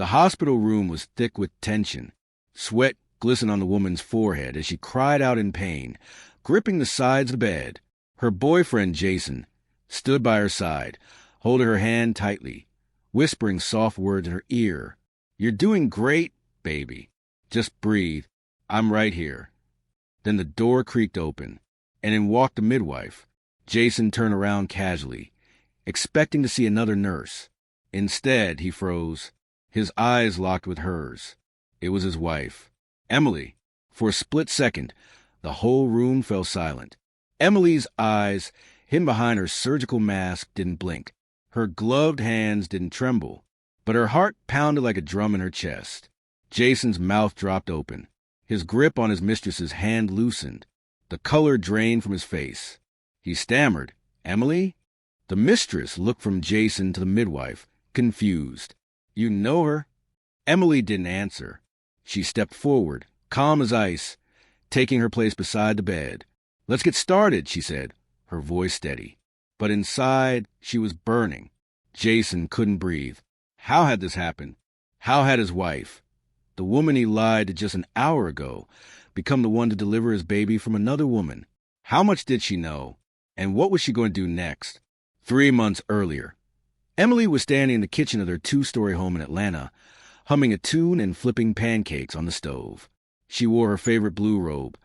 The hospital room was thick with tension. Sweat glistened on the woman's forehead as she cried out in pain, gripping the sides of the bed. Her boyfriend, Jason, stood by her side, holding her hand tightly, whispering soft words in her ear. "You're doing great, baby. Just breathe. I'm right here." Then the door creaked open, and in walked the midwife. Jason turned around casually, expecting to see another nurse. Instead, he froze, his eyes locked with hers. It was his wife, Emily. For a split second, the whole room fell silent. Emily's eyes, hidden behind her surgical mask, didn't blink. Her gloved hands didn't tremble, but her heart pounded like a drum in her chest. Jason's mouth dropped open. His grip on his mistress's hand loosened. The color drained from his face. He stammered, "Emily?" The mistress looked from Jason to the midwife, confused. "You know her?" Emily didn't answer. She stepped forward, calm as ice, taking her place beside the bed. "Let's get started," she said, her voice steady. But inside, she was burning. Jason couldn't breathe. How had this happened? How had his wife, the woman he lied to just an hour ago, become the one to deliver his baby from another woman? How much did she know? And what was she going to do next? 3 months earlier, Emily was standing in the kitchen of their 2-story home in Atlanta, humming a tune and flipping pancakes on the stove. She wore her favorite blue robe,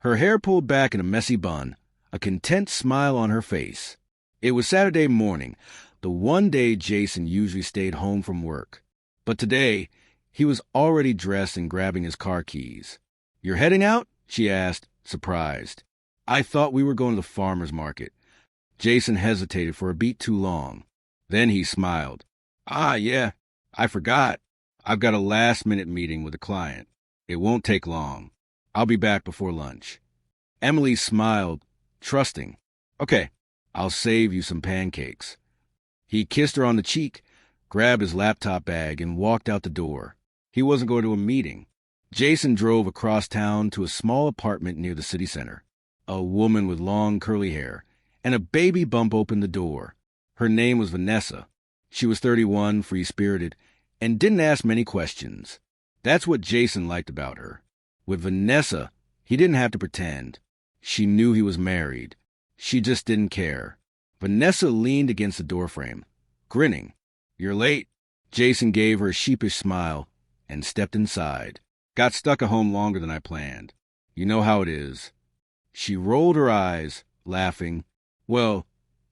her hair pulled back in a messy bun, a content smile on her face. It was Saturday morning, the one day Jason usually stayed home from work. But today, he was already dressed and grabbing his car keys. "You're heading out?" she asked, surprised. "I thought we were going to the farmer's market." Jason hesitated for a beat too long. Then he smiled. Yeah, I forgot. I've got a last-minute meeting with a client. It won't take long. I'll be back before lunch." Emily smiled, trusting. "Okay, I'll save you some pancakes." He kissed her on the cheek, grabbed his laptop bag, and walked out the door. He wasn't going to a meeting. Jason drove across town to a small apartment near the city center. A woman with long curly hair and a baby bump opened the door. Her name was Vanessa. She was 31, free-spirited, and didn't ask many questions. That's what Jason liked about her. With Vanessa, he didn't have to pretend. She knew he was married. She just didn't care. Vanessa leaned against the doorframe, grinning. "You're late." Jason gave her a sheepish smile and stepped inside. "Got stuck at home longer than I planned. You know how it is." She rolled her eyes, laughing. "Well,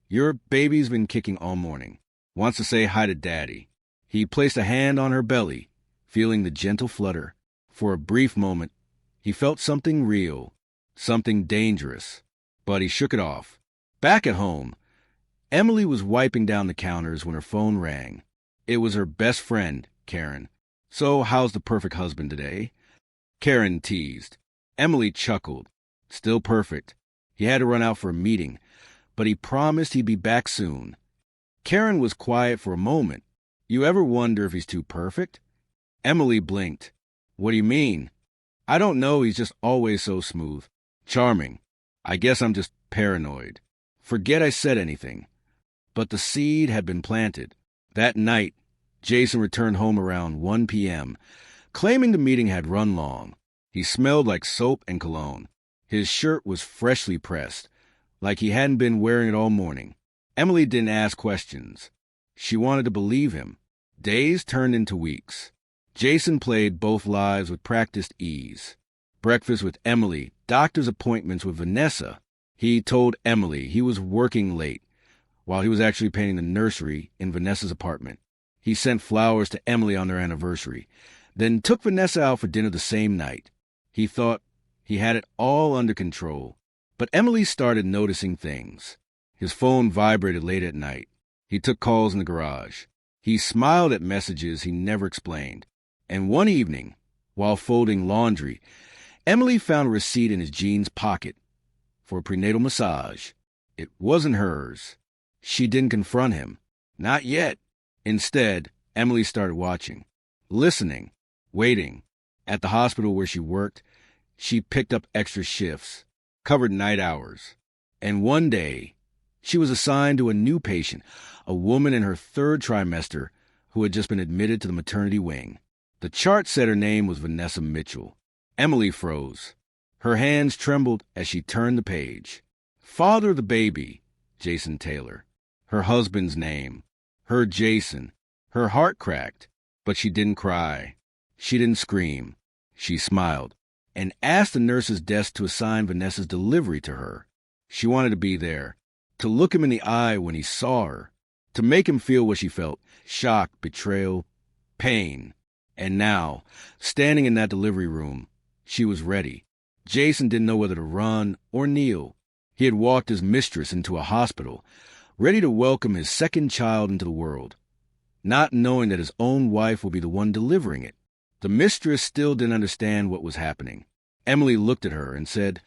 your baby's been kicking all morning. Wants to say hi to Daddy." He placed a hand on her belly, feeling the gentle flutter. For a brief moment, he felt something real, something dangerous, but he shook it off. Back at home, Emily was wiping down the counters when her phone rang. It was her best friend, Karen. "So how's the perfect husband today?" Karen teased. Emily chuckled. "Still perfect. He had to run out for a meeting, but he promised he'd be back soon." Karen was quiet for a moment. "You ever wonder if he's too perfect?" Emily blinked. "What do you mean?" "I don't know, he's just always so smooth. Charming. I guess I'm just paranoid. Forget I said anything." But the seed had been planted. That night, Jason returned home around 1 p.m., claiming the meeting had run long. He smelled like soap and cologne. His shirt was freshly pressed, like he hadn't been wearing it all morning. Emily didn't ask questions. She wanted to believe him. Days turned into weeks. Jason played both lives with practiced ease. Breakfast with Emily, doctor's appointments with Vanessa. He told Emily he was working late, while he was actually painting the nursery in Vanessa's apartment. He sent flowers to Emily on their anniversary, then took Vanessa out for dinner the same night. He thought he had it all under control, but Emily started noticing things. His phone vibrated late at night. He took calls in the garage. He smiled at messages he never explained. And one evening, while folding laundry, Emily found a receipt in his jeans pocket for a prenatal massage. It wasn't hers. She didn't confront him. Not yet. Instead, Emily started watching, listening, waiting. At the hospital where she worked, she picked up extra shifts, covered night hours. And one day, she was assigned to a new patient, a woman in her 3rd trimester who had just been admitted to the maternity wing. The chart said her name was Vanessa Mitchell. Emily froze. Her hands trembled as she turned the page. Father of the baby, Jason Taylor. Her husband's name. Her Jason. Her heart cracked, but she didn't cry. She didn't scream. She smiled and asked the nurse's desk to assign Vanessa's delivery to her. She wanted to be there, to look him in the eye when he saw her, to make him feel what she felt: shock, betrayal, pain. And now, standing in that delivery room, she was ready. Jason didn't know whether to run or kneel. He had walked his mistress into a hospital, ready to welcome his second child into the world, not knowing that his own wife would be the one delivering it. The mistress still didn't understand what was happening. Emily looked at her and said,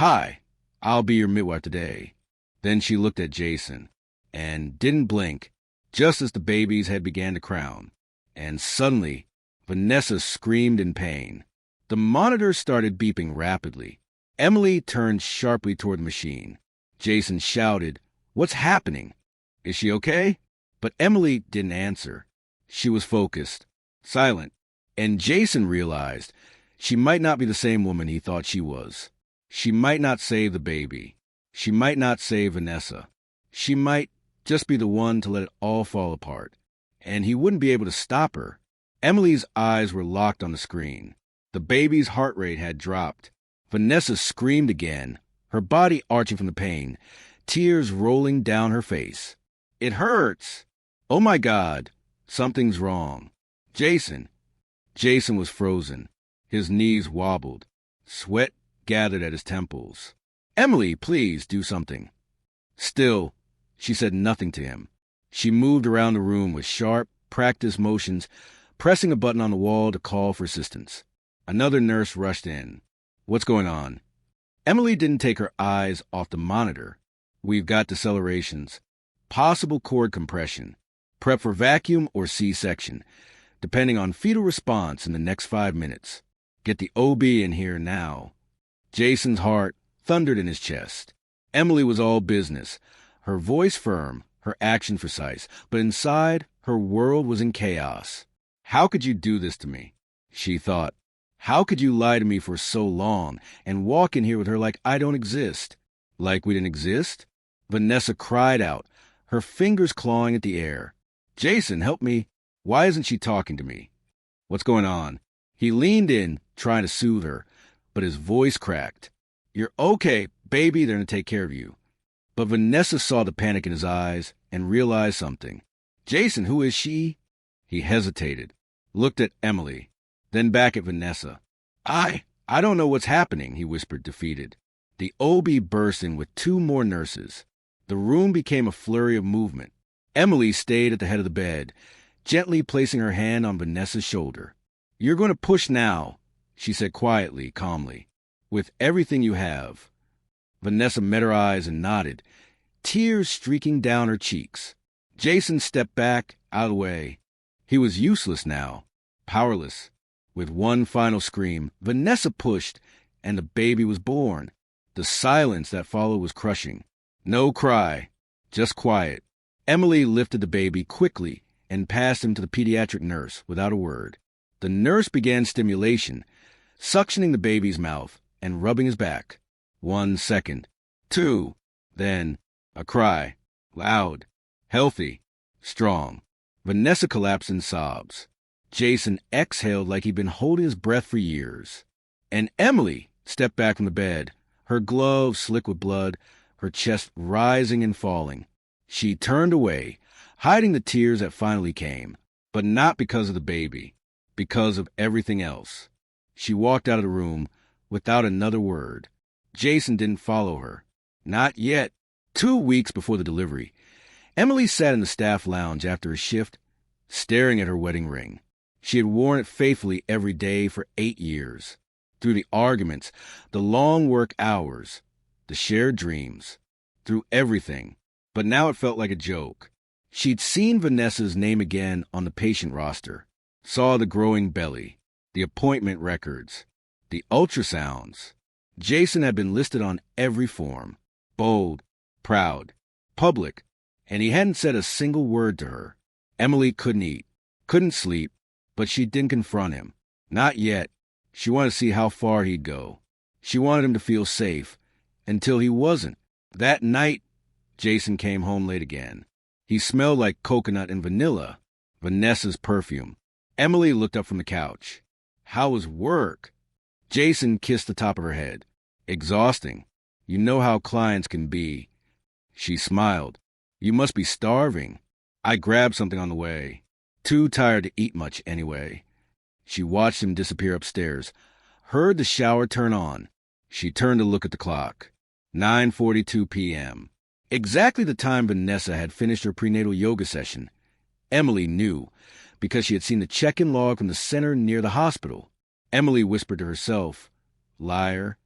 "Hi, I'll be your midwife today." Then she looked at Jason and didn't blink, just as the baby's head began to crown. And suddenly, Vanessa screamed in pain. The monitor started beeping rapidly. Emily turned sharply toward the machine. Jason shouted, "What's happening? Is she okay?" But Emily didn't answer. She was focused, silent, and Jason realized she might not be the same woman he thought she was. She might not save the baby. She might not save Vanessa. She might just be the one to let it all fall apart. And he wouldn't be able to stop her. Emily's eyes were locked on the screen. The baby's heart rate had dropped. Vanessa screamed again, her body arching from the pain, tears rolling down her face. "It hurts! Oh my God, something's wrong. Jason." Jason was frozen. His knees wobbled. Sweat gathered at his temples. "Emily, please do something." Still, she said nothing to him. She moved around the room with sharp, practiced motions, pressing a button on the wall to call for assistance. Another nurse rushed in. "What's going on?" Emily didn't take her eyes off the monitor. "We've got decelerations, possible cord compression, prep for vacuum or C-section, depending on fetal response in the next 5 minutes. Get the OB in here now." Jason's heart thundered in his chest. Emily was all business, her voice firm, her action precise, but inside, her world was in chaos. "How could you do this to me?" she thought. "How could you lie to me for so long and walk in here with her like I don't exist? Like we didn't exist?" Vanessa cried out, her fingers clawing at the air. "Jason, help me. Why isn't she talking to me? What's going on?" He leaned in, trying to soothe her, but his voice cracked. "You're okay, baby. They're going to take care of you." But Vanessa saw the panic in his eyes and realized something. "Jason, who is she?" He hesitated, looked at Emily, then back at Vanessa. I don't know what's happening," he whispered, defeated. The OB burst in with 2 more nurses. The room became a flurry of movement. Emily stayed at the head of the bed, gently placing her hand on Vanessa's shoulder. "You're going to push now," she said quietly, calmly. "With everything you have." Vanessa met her eyes and nodded, tears streaking down her cheeks. Jason stepped back, out of the way. He was useless now, powerless. With one final scream, Vanessa pushed, and the baby was born. The silence that followed was crushing. No cry, just quiet. Emily lifted the baby quickly and passed him to the pediatric nurse without a word. The nurse began stimulation, suctioning the baby's mouth and rubbing his back. 1 second, 2, then a cry, loud, healthy, strong. Vanessa collapsed in sobs. Jason exhaled like he'd been holding his breath for years. And Emily stepped back from the bed, her gloves slick with blood, her chest rising and falling. She turned away, hiding the tears that finally came, but not because of the baby, because of everything else. She walked out of the room without another word. Jason didn't follow her. Not yet. 2 weeks before the delivery, Emily sat in the staff lounge after a shift, staring at her wedding ring. She had worn it faithfully every day for 8 years. Through the arguments, the long work hours, the shared dreams, through everything. But now it felt like a joke. She'd seen Vanessa's name again on the patient roster, saw the growing belly, the appointment records, the ultrasounds. Jason had been listed on every form, bold, proud, public, and he hadn't said a single word to her. Emily couldn't eat. Couldn't sleep, but she didn't confront him. Not yet. She wanted to see how far he'd go. She wanted him to feel safe, until he wasn't. That night, Jason came home late again. He smelled like coconut and vanilla, Vanessa's perfume. Emily looked up from the couch. How was work? Jason kissed the top of her head. Exhausting. You know how clients can be. She smiled. You must be starving. I grabbed something on the way. Too tired to eat much anyway. She watched him disappear upstairs, heard the shower turn on. She turned to look at the clock. 9:42 p.m. Exactly the time Vanessa had finished her prenatal yoga session. Emily knew, because she had seen the check-in log from the center near the hospital. Emily whispered to herself, liar.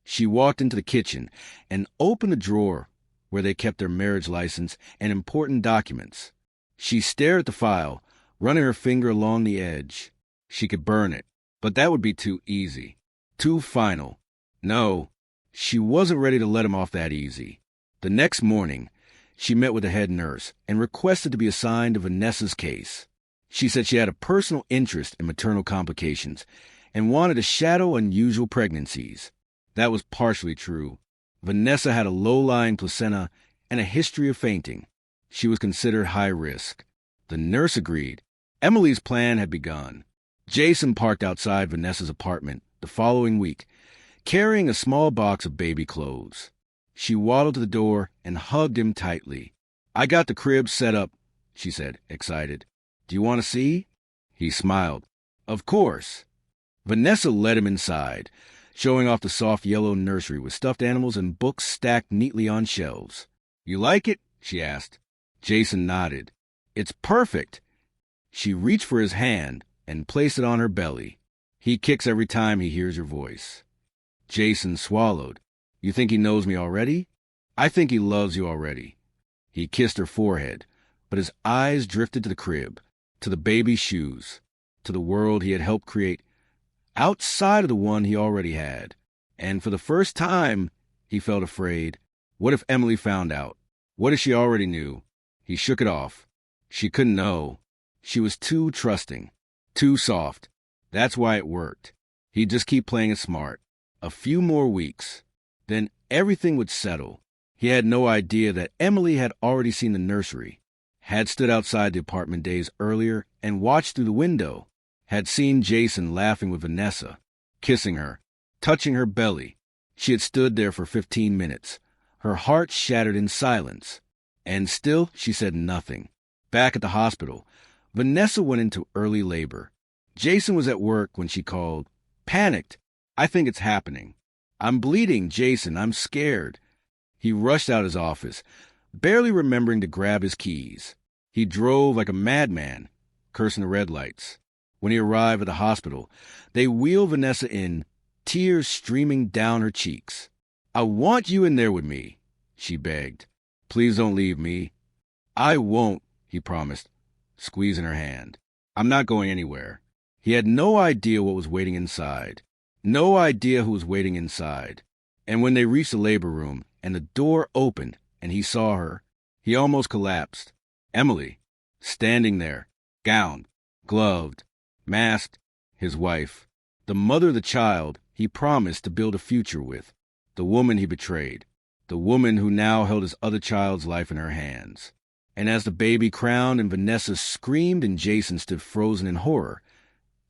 She walked into the kitchen and opened a drawer where they kept their marriage license and important documents. She stared at the file, running her finger along the edge. She could burn it, but that would be too easy, too final. No, she wasn't ready to let him off that easy. The next morning, she met with the head nurse and requested to be assigned to Vanessa's case. She said she had a personal interest in maternal complications and wanted to shadow unusual pregnancies. That was partially true. Vanessa had a low-lying placenta and a history of fainting. She was considered high risk. The nurse agreed. Emily's plan had begun. Jason parked outside Vanessa's apartment the following week, carrying a small box of baby clothes. She waddled to the door and hugged him tightly. I got the crib set up, she said, excited. Do you want to see? He smiled. Of course. Vanessa led him inside, showing off the soft yellow nursery with stuffed animals and books stacked neatly on shelves. You like it? She asked. Jason nodded. It's perfect. She reached for his hand and placed it on her belly. He kicks every time he hears your voice. Jason swallowed. You think he knows me already? I think he loves you already. He kissed her forehead, but his eyes drifted to the crib, to the baby's shoes, to the world he had helped create outside of the one he already had. And for the first time, he felt afraid. What if Emily found out? What if she already knew? He shook it off. She couldn't know. She was too trusting, too soft. That's why it worked. He'd just keep playing it smart. A few more weeks. Then everything would settle. He had no idea that Emily had already seen the nursery, had stood outside the apartment days earlier and watched through the window, had seen Jason laughing with Vanessa, kissing her, touching her belly. She had stood there for 15 minutes, her heart shattered in silence. And still she said nothing. Back at the hospital, Vanessa went into early labor. Jason was at work when she called. Panicked. I think it's happening. I'm bleeding, Jason. I'm scared. He rushed out his office, barely remembering to grab his keys. He drove like a madman, cursing the red lights. When he arrived at the hospital, they wheeled Vanessa in, tears streaming down her cheeks. I want you in there with me, she begged. Please don't leave me. I won't, he promised, squeezing her hand. I'm not going anywhere. He had no idea what was waiting inside. No idea who was waiting inside. And when they reached the labor room and the door opened and he saw her, he almost collapsed. Emily, standing there, gowned, gloved, masked, his wife, the mother of the child he promised to build a future with, the woman he betrayed, the woman who now held his other child's life in her hands. And as the baby crowned and Vanessa screamed and Jason stood frozen in horror,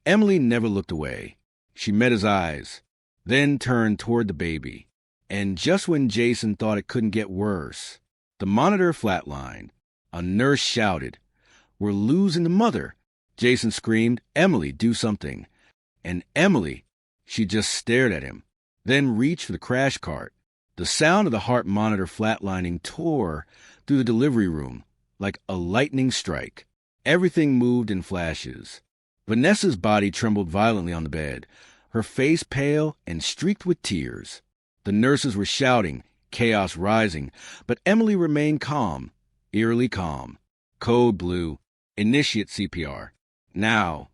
Emily never looked away. She met his eyes, then turned toward the baby. And just when Jason thought it couldn't get worse, the monitor flatlined. A nurse shouted, We're losing the mother. Jason screamed, Emily, do something. And Emily, she just stared at him, then reached for the crash cart. The sound of the heart monitor flatlining tore through the delivery room like a lightning strike. Everything moved in flashes. Vanessa's body trembled violently on the bed, her face pale and streaked with tears. The nurses were shouting, chaos rising, but Emily remained calm, eerily calm. Code blue. Initiate CPR. Now.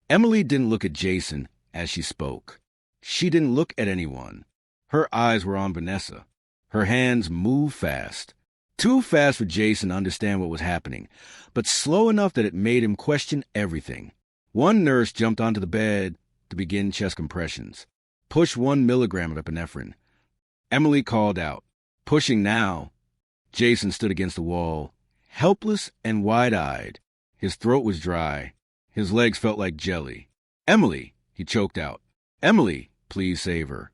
Emily didn't look at Jason as she spoke. She didn't look at anyone. Her eyes were on Vanessa. Her hands moved fast. Too fast for Jason to understand what was happening, but slow enough that it made him question everything. One nurse jumped onto the bed to begin chest compressions. Push 1 milligram of epinephrine. Emily called out. Pushing now. Jason stood against the wall, helpless and wide-eyed. His throat was dry. His legs felt like jelly. Emily, he choked out. Emily, please save her.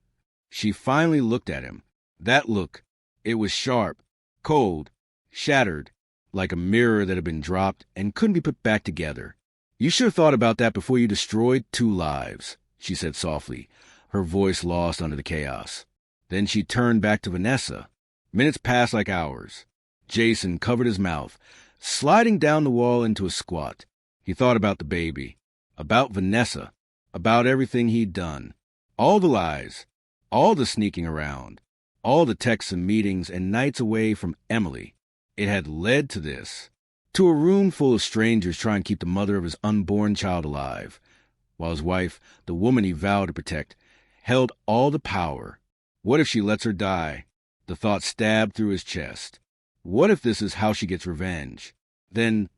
She finally looked at him. That look, it was sharp, cold, shattered, like a mirror that had been dropped and couldn't be put back together. You should have thought about that before you destroyed 2 lives, she said softly, her voice lost under the chaos. Then she turned back to Vanessa. Minutes passed like hours. Jason covered his mouth, sliding down the wall into a squat. He thought about the baby, about Vanessa, about everything he'd done. All the lies, all the sneaking around, all the texts and meetings and nights away from Emily. It had led to this. To a room full of strangers trying to keep the mother of his unborn child alive, while his wife, the woman he vowed to protect, held all the power. What if she lets her die? The thought stabbed through his chest. What if this is how she gets revenge? Then,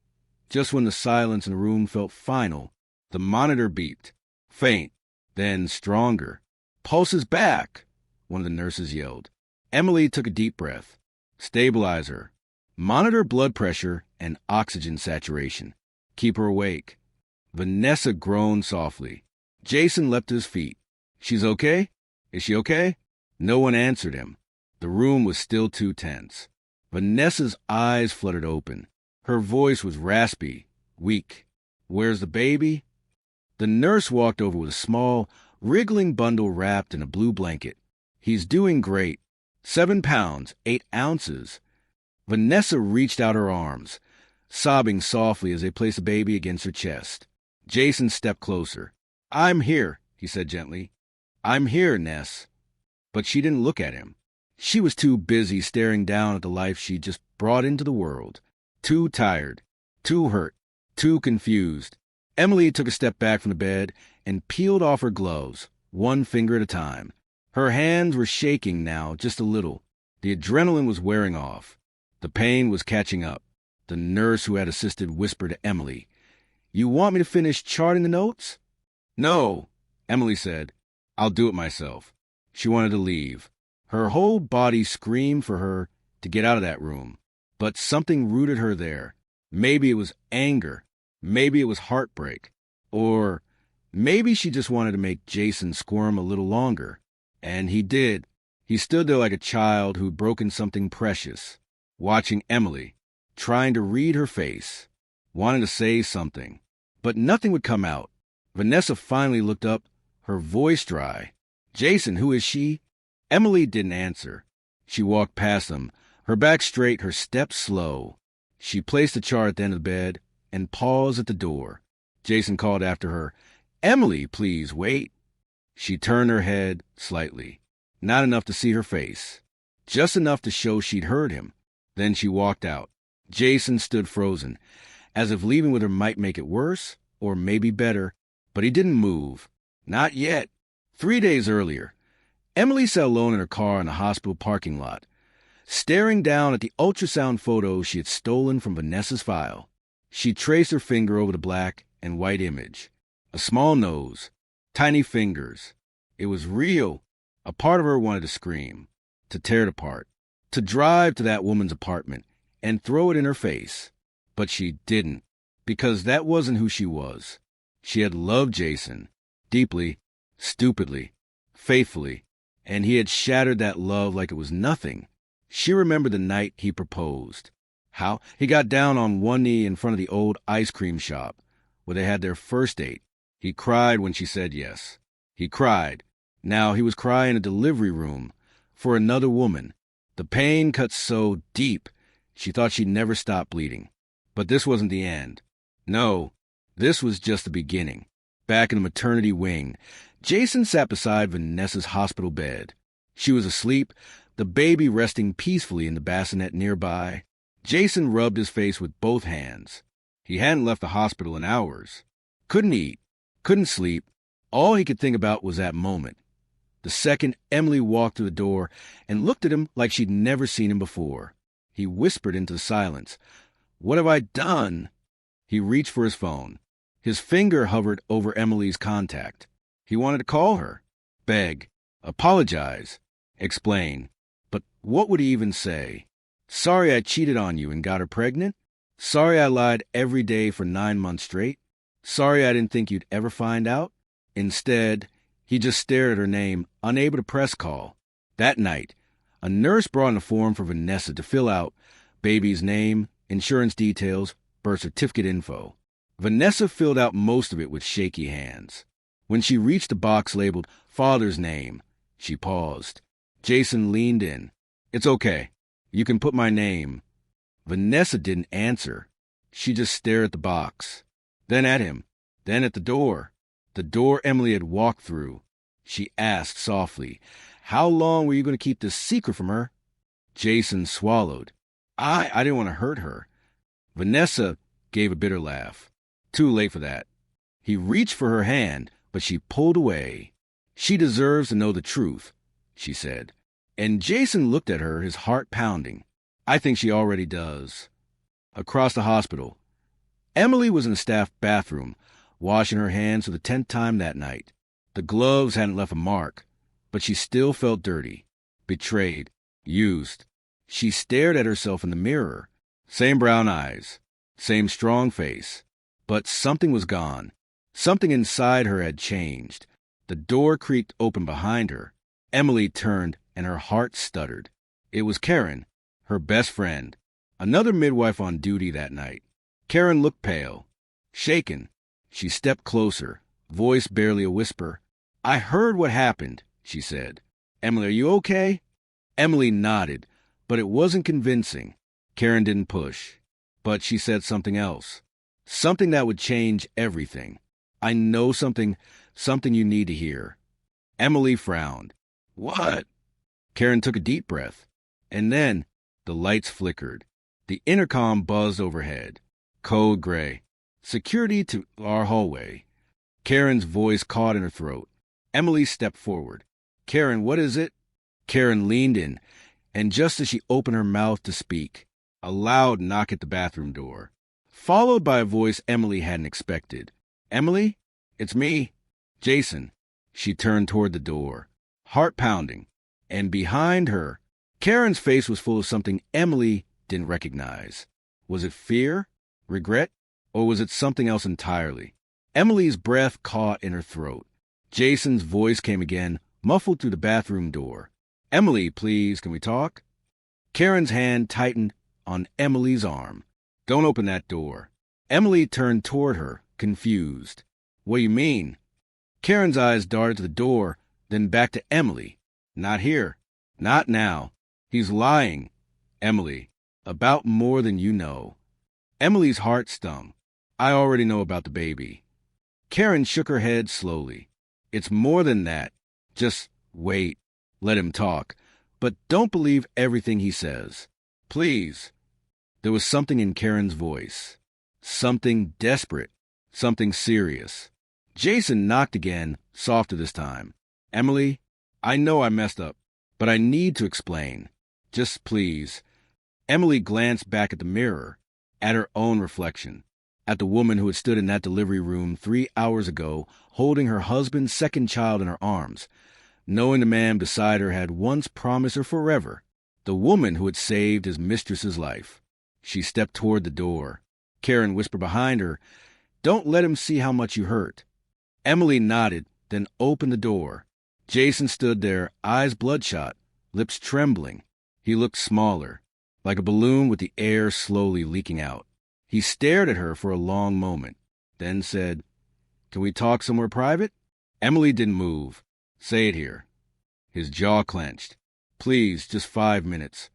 just when the silence in the room felt final, the monitor beeped. Faint, then stronger. Pulses back, one of the nurses yelled. Emily took a deep breath. Stabilize her. Monitor blood pressure and oxygen saturation. Keep her awake. Vanessa groaned softly. Jason leapt to his feet. She's okay? Is she okay? No one answered him. The room was still too tense. Vanessa's eyes fluttered open. Her voice was raspy, weak. Where's the baby? The nurse walked over with a small, wriggling bundle wrapped in a blue blanket. He's doing great. 7 pounds, 8 ounces. Vanessa reached out her arms, sobbing softly as they placed the baby against her chest. Jason stepped closer. I'm here, he said gently. I'm here, Ness. But she didn't look at him. She was too busy staring down at the life she'd just brought into the world. Too tired, too hurt, too confused. Emily took a step back from the bed and peeled off her gloves, 1 finger at a time. Her hands were shaking now, just a little. The adrenaline was wearing off. The pain was catching up. The nurse who had assisted whispered to Emily, You want me to finish charting the notes? No, Emily said. I'll do it myself. She wanted to leave. Her whole body screamed for her to get out of that room. But something rooted her there. Maybe it was anger. Maybe it was heartbreak. Or maybe she just wanted to make Jason squirm a little longer. And he did. He stood there like a child who'd broken something precious, watching Emily, trying to read her face, wanting to say something. But nothing would come out. Vanessa finally looked up, her voice dry. Jason, who is she? Emily didn't answer. She walked past him, her back straight, her steps slow. She placed the chart at the end of the bed and paused at the door. Jason called after her, Emily, please wait. She turned her head slightly, not enough to see her face, just enough to show she'd heard him. Then she walked out. Jason stood frozen, as if leaving with her might make it worse, or maybe better, but he didn't move. Not yet. 3 days earlier, Emily sat alone in her car in the hospital parking lot, staring down at the ultrasound photos she had stolen from Vanessa's file. She traced her finger over the black and white image. A small nose, tiny fingers. It was real. A part of her wanted to scream, to tear it apart, to drive to that woman's apartment and throw it in her face. But she didn't, because that wasn't who she was. She had loved Jason, deeply, stupidly, faithfully, and he had shattered that love like it was nothing. She remembered the night he proposed. How he got down on one knee in front of the old ice cream shop where they had their first date. He cried when she said yes. He cried. Now he was crying in a delivery room for another woman. The pain cut so deep, she thought she'd never stop bleeding. But this wasn't the end. No, this was just the beginning. Back in the maternity wing, Jason sat beside Vanessa's hospital bed. She was asleep, the baby resting peacefully in the bassinet nearby. Jason rubbed his face with both hands. He hadn't left the hospital in hours. Couldn't eat, couldn't sleep. All he could think about was that moment. The second Emily walked through the door and looked at him like she'd never seen him before. He whispered into the silence. "What have I done?" He reached for his phone. His finger hovered over Emily's contact. He wanted to call her, beg, apologize, explain. But what would he even say? Sorry I cheated on you and got her pregnant? Sorry I lied every day for 9 months straight? Sorry I didn't think you'd ever find out? Instead, he just stared at her name, unable to press call. That night, a nurse brought in a form for Vanessa to fill out: baby's name, insurance details, birth certificate info. Vanessa filled out most of it with shaky hands. When she reached the box labeled father's name, she paused. Jason leaned in. "It's okay. You can put my name." Vanessa didn't answer. She just stared at the box, then at him, then at the door Emily had walked through. She asked softly, "How long were you going to keep this secret from her?" Jason swallowed. I didn't want to hurt her." Vanessa gave a bitter laugh. Too late for that. He reached for her hand, but she pulled away. "She deserves to know the truth," she said. And Jason looked at her, his heart pounding. "I think she already does." Across the hospital, Emily was in the staff bathroom, washing her hands for the 10th time that night. The gloves hadn't left a mark, but she still felt dirty, betrayed, used. She stared at herself in the mirror. Same brown eyes, same strong face. But something was gone. Something inside her had changed. The door creaked open behind her. Emily turned, and her heart stuttered. It was Karen, her best friend, another midwife on duty that night. Karen looked pale, shaken. She stepped closer, voice barely a whisper. "I heard what happened," she said. "Emily, are you okay?" Emily nodded, but it wasn't convincing. Karen didn't push, but she said something else. Something that would change everything. "I know something you need to hear." Emily frowned. "What?" Karen took a deep breath. And then the lights flickered. The intercom buzzed overhead. Code gray. "Security to our hallway." Karen's voice caught in her throat. Emily stepped forward. "Karen, what is it?" Karen leaned in, and just as she opened her mouth to speak, a loud knock at the bathroom door, followed by a voice Emily hadn't expected. "Emily? It's me, Jason." She turned toward the door, heart pounding, and behind her, Karen's face was full of something Emily didn't recognize. Was it fear, regret, or was it something else entirely? Emily's breath caught in her throat. Jason's voice came again, muffled through the bathroom door. "Emily, please, can we talk?" Karen's hand tightened on Emily's arm. "Don't open that door." Emily turned toward her, confused. "What do you mean?" Karen's eyes darted to the door, then back to Emily. "Not here. Not now. He's lying, Emily, about more than you know." Emily's heart stung. "I already know about the baby." Karen shook her head slowly. "It's more than that. Just wait. Let him talk. But don't believe everything he says. Please." There was something in Karen's voice. Something desperate. Something serious. Jason knocked again, softer this time. "Emily, I know I messed up, but I need to explain. Just please." Emily glanced back at the mirror, at her own reflection, at the woman who had stood in that delivery room 3 hours ago, holding her husband's second child in her arms, knowing the man beside her had once promised her forever, the woman who had saved his mistress's life. She stepped toward the door. Karen whispered behind her, "Don't let him see how much you hurt." Emily nodded, then opened the door. Jason stood there, eyes bloodshot, lips trembling. He looked smaller, like a balloon with the air slowly leaking out. He stared at her for a long moment, then said, "Can we talk somewhere private?" Emily didn't move. "Say it here." His jaw clenched. "Please, just 5 minutes."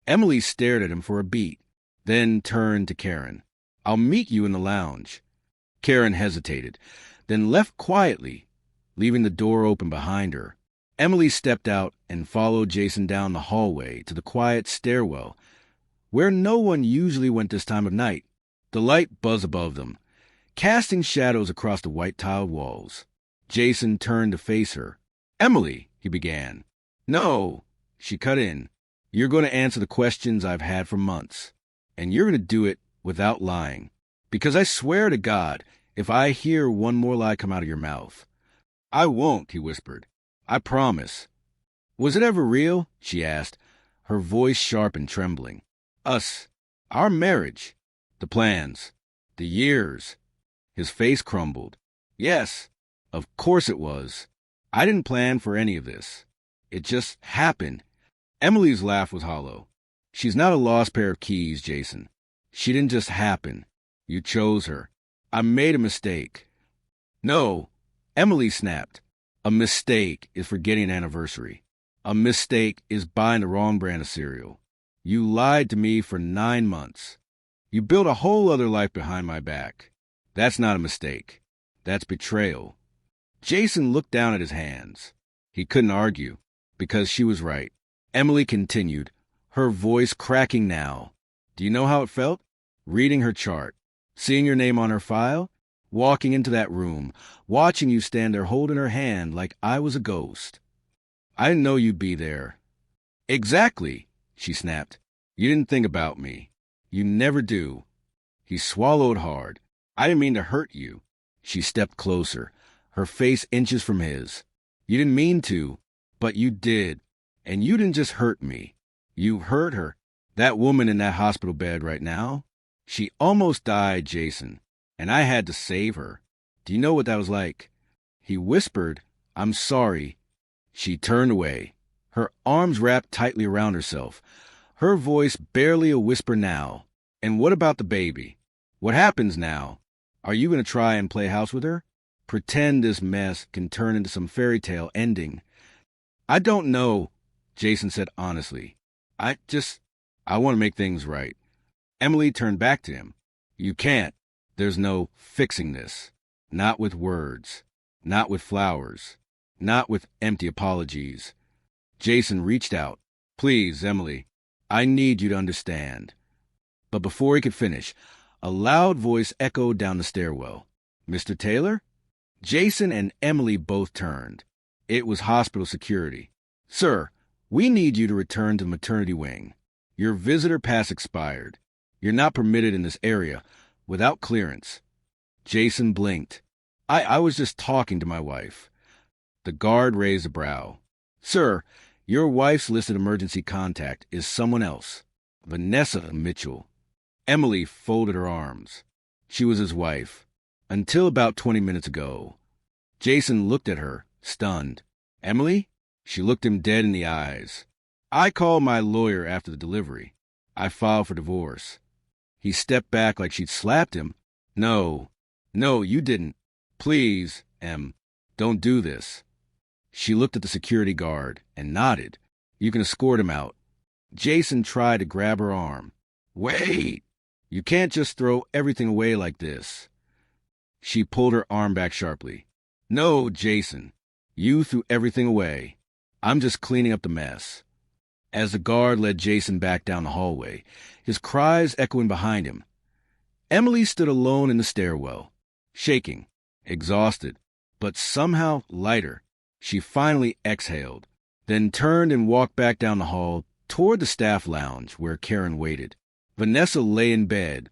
Emily stared at him for a beat, then turned to Karen. "I'll meet you in the lounge." Karen hesitated, then left quietly, leaving the door open behind her. Emily stepped out and followed Jason down the hallway to the quiet stairwell, where no one usually went this time of night. The light buzzed above them, casting shadows across the white-tiled walls. Jason turned to face her. "Emily," he began. "No," she cut in. You're going to answer the questions I've had for months. And you're going to do it without lying. Because I swear to God, if I hear one more lie come out of your mouth, I won't, he whispered. I promise. Was it ever real? She asked, her voice sharp and trembling. Us. Our marriage. The plans. The years. His face crumbled. Yes, of course it was. I didn't plan for any of this. It just happened. Emily's laugh was hollow. She's not a lost pair of keys, Jason. She didn't just happen. You chose her. I made a mistake. No, Emily snapped. A mistake is forgetting an anniversary. A mistake is buying the wrong brand of cereal. You lied to me for 9 months. You built a whole other life behind my back. That's not a mistake. That's betrayal. Jason looked down at his hands. He couldn't argue, because she was right. Emily continued, her voice cracking now. Do you know how it felt? Reading her chart, seeing your name on her file, walking into that room, watching you stand there holding her hand like I was a ghost. I didn't know you'd be there. Exactly, she snapped. You didn't think about me. You never do. He swallowed hard. I didn't mean to hurt you. She stepped closer, her face inches from his. You didn't mean to, but you did. And you didn't just hurt me. You hurt her. That woman in that hospital bed right now. She almost died, Jason, and I had to save her. Do you know what that was like? He whispered, I'm sorry. She turned away, her arms wrapped tightly around herself, her voice barely a whisper now. And what about the baby? What happens now? Are you going to try and play house with her? Pretend this mess can turn into some fairy tale ending? I don't know, Jason said honestly. I want to make things right. Emily turned back to him. You can't. There's no fixing this. Not with words. Not with flowers. Not with empty apologies. Jason reached out. Please, Emily, I need you to understand. But before he could finish, a loud voice echoed down the stairwell. Mr. Taylor? Jason and Emily both turned. It was hospital security. Sir, we need you to return to the maternity wing. Your visitor pass expired. You're not permitted in this area without clearance. Jason blinked. I was just talking to my wife. The guard raised a brow. Sir, your wife's listed emergency contact is someone else. Vanessa Mitchell. Emily folded her arms. She was his wife. Until about 20 minutes ago. Jason looked at her, stunned. Emily? She looked him dead in the eyes. I called my lawyer after the delivery. I filed for divorce. He stepped back like she'd slapped him. No, you didn't. Please, Em, don't do this. She looked at the security guard and nodded. You can escort him out. Jason tried to grab her arm. Wait! You can't just throw everything away like this. She pulled her arm back sharply. No, Jason. You threw everything away. I'm just cleaning up the mess. As the guard led Jason back down the hallway, his cries echoing behind him, Emily stood alone in the stairwell, shaking, exhausted, but somehow lighter. She finally exhaled, then turned and walked back down the hall toward the staff lounge where Karen waited. Vanessa lay in bed,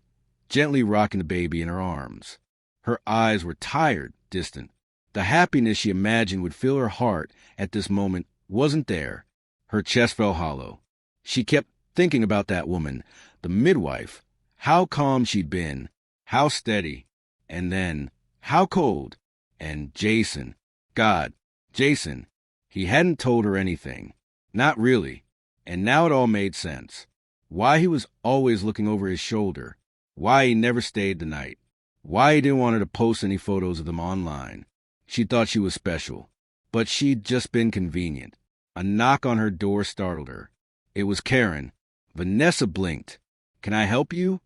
gently rocking the baby in her arms. Her eyes were tired, distant. The happiness she imagined would fill her heart at this moment wasn't there. Her chest felt hollow. She kept thinking about that woman, the midwife, how calm she'd been, how steady, and then how cold. And Jason. God, Jason. He hadn't told her anything. Not really. And now it all made sense. Why he was always looking over his shoulder. Why he never stayed the night. Why he didn't want her to post any photos of them online. She thought she was special. But she'd just been convenient. A knock on her door startled her. It was Karen. Vanessa blinked. Can I help you?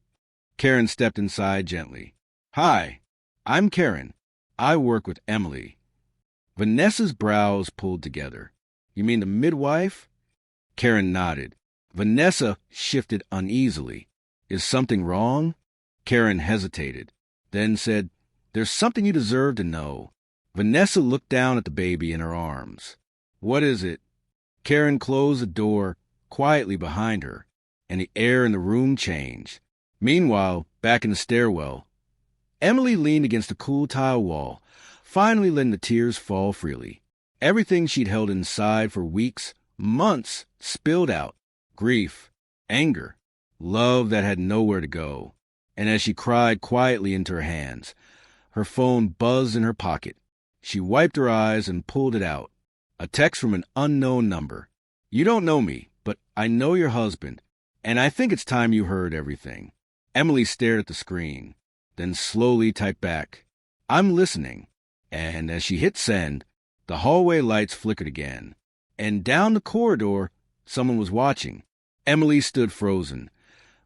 Karen stepped inside gently. Hi, I'm Karen. I work with Emily. Vanessa's brows pulled together. You mean the midwife? Karen nodded. Vanessa shifted uneasily. Is something wrong? Karen hesitated, then said, There's something you deserve to know. Vanessa looked down at the baby in her arms. What is it? Karen closed the door, quietly behind her, and the air in the room changed. Meanwhile, back in the stairwell, Emily leaned against the cool tile wall, finally letting the tears fall freely. Everything she'd held inside for weeks, months, spilled out. Grief, anger, love that had nowhere to go. And as she cried quietly into her hands, her phone buzzed in her pocket. She wiped her eyes and pulled it out. A text from an unknown number. "You don't know me, but I know your husband, and I think it's time you heard everything." Emily stared at the screen, then slowly typed back, "I'm listening." And as she hit send, the hallway lights flickered again. And down the corridor, someone was watching. Emily stood frozen,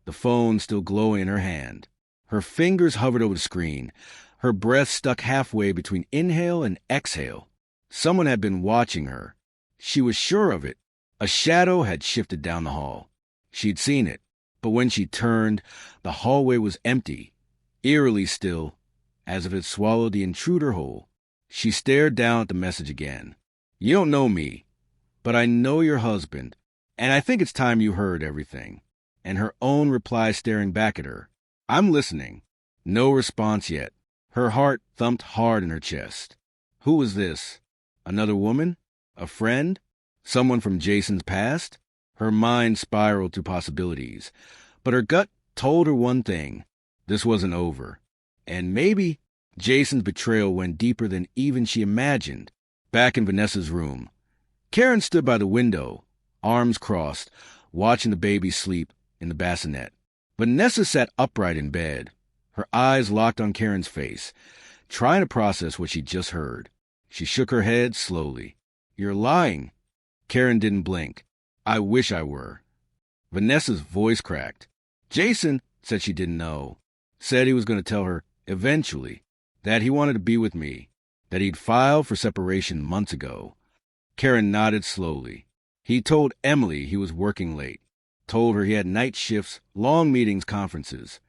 the phone still glowing in her hand. Her fingers hovered over the screen, her breath stuck halfway between inhale and exhale. Someone had been watching her. She was sure of it. A shadow had shifted down the hall. She'd seen it, but when she turned, the hallway was empty, eerily still, as if it swallowed the intruder whole. She stared down at the message again. "You don't know me, but I know your husband, and I think it's time you heard everything." And her own reply staring back at her. "I'm listening." No response yet. Her heart thumped hard in her chest. Who was this? Another woman? A friend? Someone from Jason's past? Her mind spiraled through possibilities, but her gut told her one thing. This wasn't over. And maybe Jason's betrayal went deeper than even she imagined. Back in Vanessa's room, Karen stood by the window, arms crossed, watching the baby sleep in the bassinet. Vanessa sat upright in bed, her eyes locked on Karen's face, trying to process what she'd just heard. She shook her head slowly. "You're lying." Karen didn't blink. "I wish I were." Vanessa's voice cracked. "Jason said she didn't know. Said he was going to tell her eventually. That he wanted to be with me. That he'd filed for separation months ago." Karen nodded slowly. "He told Emily he was working late. Told her he had night shifts, long meetings, conferences."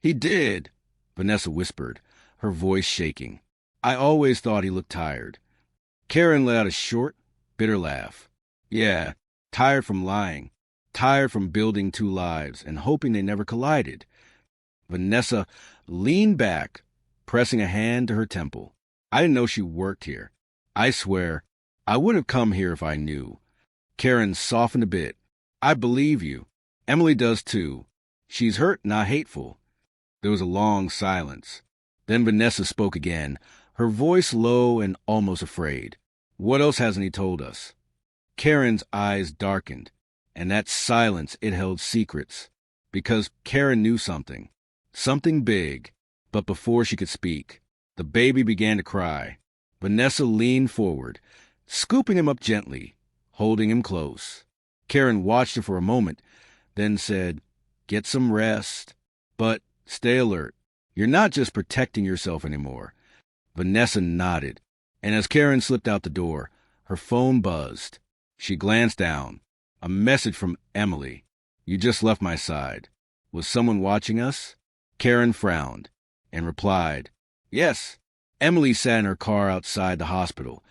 "He did," Vanessa whispered, her voice shaking. "I always thought he looked tired." Karen let out a short, bitter laugh. "Yeah, tired from lying. Tired from building two lives and hoping they never collided." Vanessa leaned back, pressing a hand to her temple. "I didn't know she worked here. I swear, I wouldn't have come here if I knew." Karen softened a bit. "I believe you. Emily does too. She's hurt, not hateful." There was a long silence. Then Vanessa spoke again, her voice low and almost afraid. "What else hasn't he told us?" Karen's eyes darkened, and that silence, it held secrets. Because Karen knew something. Something big. But before she could speak, the baby began to cry. Vanessa leaned forward, scooping him up gently, holding him close. Karen watched her for a moment, then said, "Get some rest. But stay alert. You're not just protecting yourself anymore." Vanessa nodded, and as Karen slipped out the door, her phone buzzed. She glanced down. A message from Emily. "You just left my side. Was someone watching us?" Karen frowned and replied, "Yes." Emily sat in her car outside the hospital,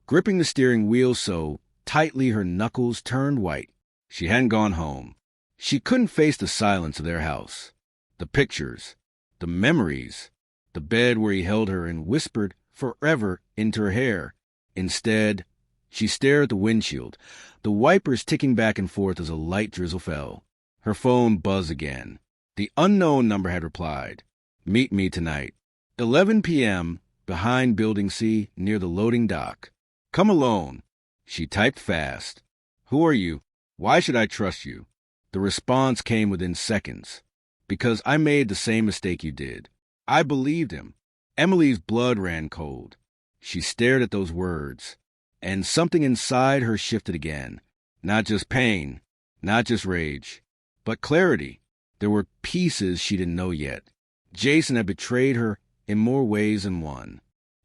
gripping the steering wheel so tightly her knuckles turned white. She hadn't gone home. She couldn't face the silence of their house. The pictures, the memories, the bed where he held her and whispered forever into her hair. Instead, she stared at the windshield, the wipers ticking back and forth as a light drizzle fell. Her phone buzzed again. The unknown number had replied, "Meet me tonight, 11 p.m., behind Building C, near the loading dock. Come alone." She typed fast. "Who are you? Why should I trust you?" The response came within seconds. "Because I made the same mistake you did." I believed him. Emily's blood ran cold. She stared at those words, and something inside her shifted again. Not just pain, not just rage, but clarity. There were pieces she didn't know yet. Jason had betrayed her in more ways than one.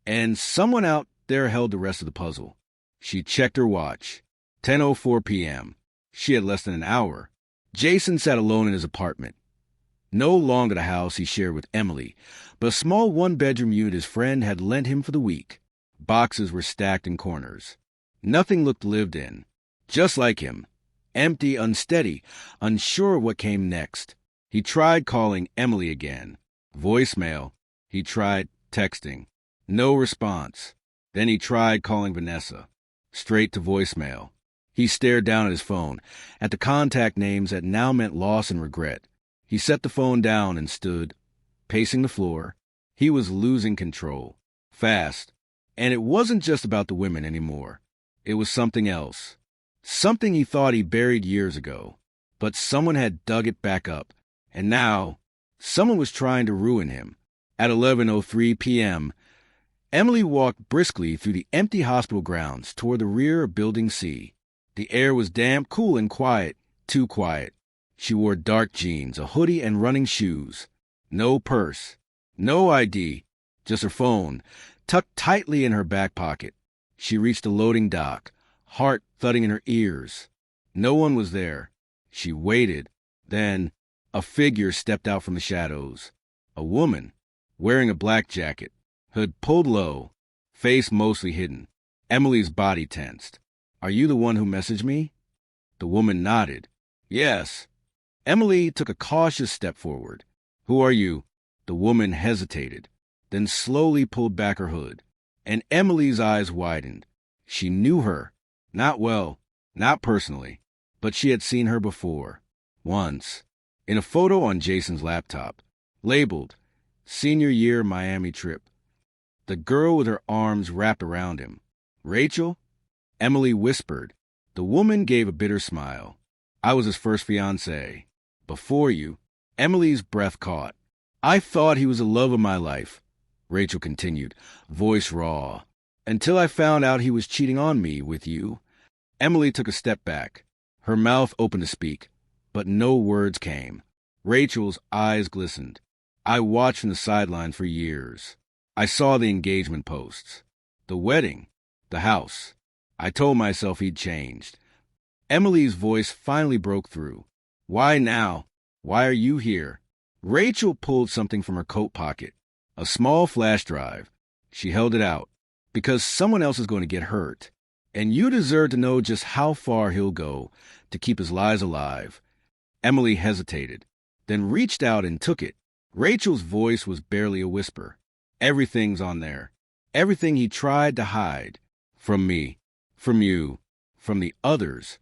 And someone out there held the rest of the puzzle. She checked her watch. 10:04 p.m. She had less than an hour. Jason sat alone in his apartment. No longer the house he shared with Emily, but a small one-bedroom unit his friend had lent him for the week. Boxes were stacked in corners. Nothing looked lived in. Just like him. Empty, unsteady, unsure of what came next. He tried calling Emily again. Voicemail. He tried texting. No response. Then he tried calling Vanessa. Straight to voicemail. He stared down at his phone, at the contact names that now meant loss and regret. He set the phone down and stood, pacing the floor. He was losing control. Fast. And it wasn't just about the women anymore. It was something else. Something he thought he buried years ago. But someone had dug it back up. And now, someone was trying to ruin him. At 11:03 p.m., Emily walked briskly through the empty hospital grounds toward the rear of Building C. The air was damp, cool, and quiet. Too quiet. She wore dark jeans, a hoodie, and running shoes. No purse. No ID. Just her phone, tucked tightly in her back pocket. She reached the loading dock, heart thudding in her ears. No one was there. She waited. Then, a figure stepped out from the shadows. A woman, wearing a black jacket, hood pulled low, face mostly hidden. Emily's body tensed. "Are you the one who messaged me?" The woman nodded. "Yes." Emily took a cautious step forward. "Who are you?" The woman hesitated, then slowly pulled back her hood. And Emily's eyes widened. She knew her. Not well, not personally, but she had seen her before. Once. In a photo on Jason's laptop. Labeled, "Senior Year Miami Trip." The girl with her arms wrapped around him. "Rachel?" Emily whispered. The woman gave a bitter smile. "I was his first fiancée. Before you." Emily's breath caught. "I thought he was the love of my life," Rachel continued, voice raw, "until I found out he was cheating on me with you." Emily took a step back, her mouth open to speak, but no words came. Rachel's eyes glistened. "I watched from the sidelines for years. I saw the engagement posts, the wedding, the house. I told myself he'd changed." Emily's voice finally broke through. "Why now? Why are you here?" Rachel pulled something from her coat pocket, a small flash drive. She held it out. "Because someone else is going to get hurt, and you deserve to know just how far he'll go to keep his lies alive." Emily hesitated, then reached out and took it. Rachel's voice was barely a whisper. "Everything's on there. Everything he tried to hide. From me. From you. From the others."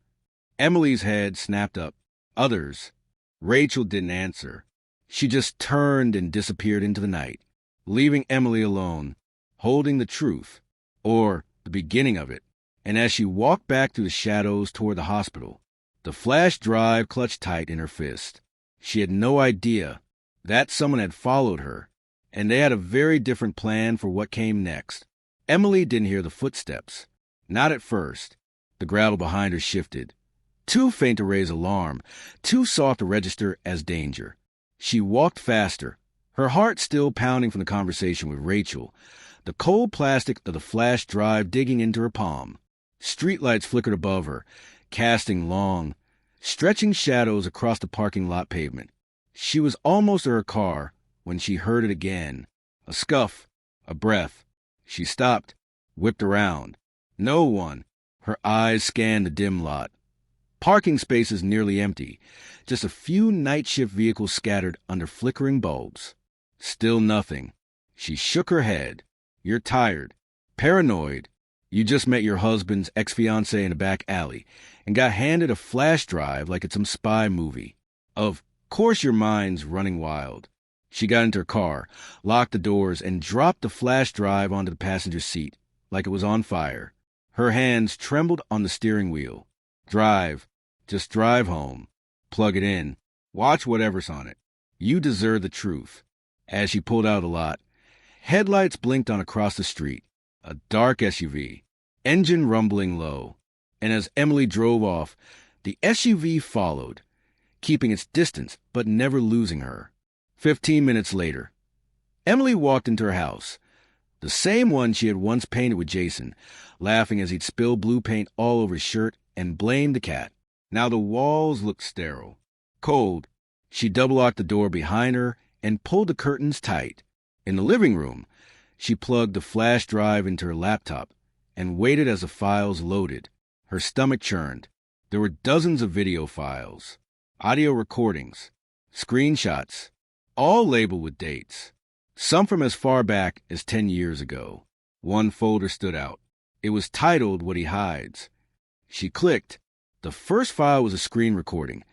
Emily's head snapped up. "Others?" Rachel didn't answer. She just turned and disappeared into the night, leaving Emily alone, holding the truth, or the beginning of it. And as she walked back through the shadows toward the hospital, the flash drive clutched tight in her fist. She had no idea that someone had followed her, and they had a very different plan for what came next. Emily didn't hear the footsteps. Not at first. The gravel behind her shifted. Too faint to raise alarm, too soft to register as danger. She walked faster, her heart still pounding from the conversation with Rachel, the cold plastic of the flash drive digging into her palm. Streetlights flickered above her, casting long, stretching shadows across the parking lot pavement. She was almost to her car when she heard it again. A scuff, a breath. She stopped, whipped around. No one. Her eyes scanned the dim lot. Parking spaces nearly empty, just a few night shift vehicles scattered under flickering bulbs. Still nothing. She shook her head. "You're tired, paranoid. You just met your husband's ex-fiancée in a back alley and got handed a flash drive like it's some spy movie. Of course your mind's running wild." She got into her car, locked the doors, and dropped the flash drive onto the passenger seat like it was on fire. Her hands trembled on the steering wheel. "Drive. Just drive home. Plug it in. Watch whatever's on it. You deserve the truth." As she pulled out of the lot, headlights blinked on across the street. A dark SUV, engine rumbling low. And as Emily drove off, the SUV followed, keeping its distance but never losing her. 15 minutes later, Emily walked into her house, the same one she had once painted with Jason, laughing as he'd spilled blue paint all over his shirt and blamed the cat. Now the walls looked sterile, cold. She double-locked the door behind her and pulled the curtains tight. In the living room, she plugged the flash drive into her laptop and waited as the files loaded. Her stomach churned. There were dozens of video files, audio recordings, screenshots, all labeled with dates, some from as far back as 10 years ago. One folder stood out. It was titled What He Hides. She clicked. The first file was a screen recording,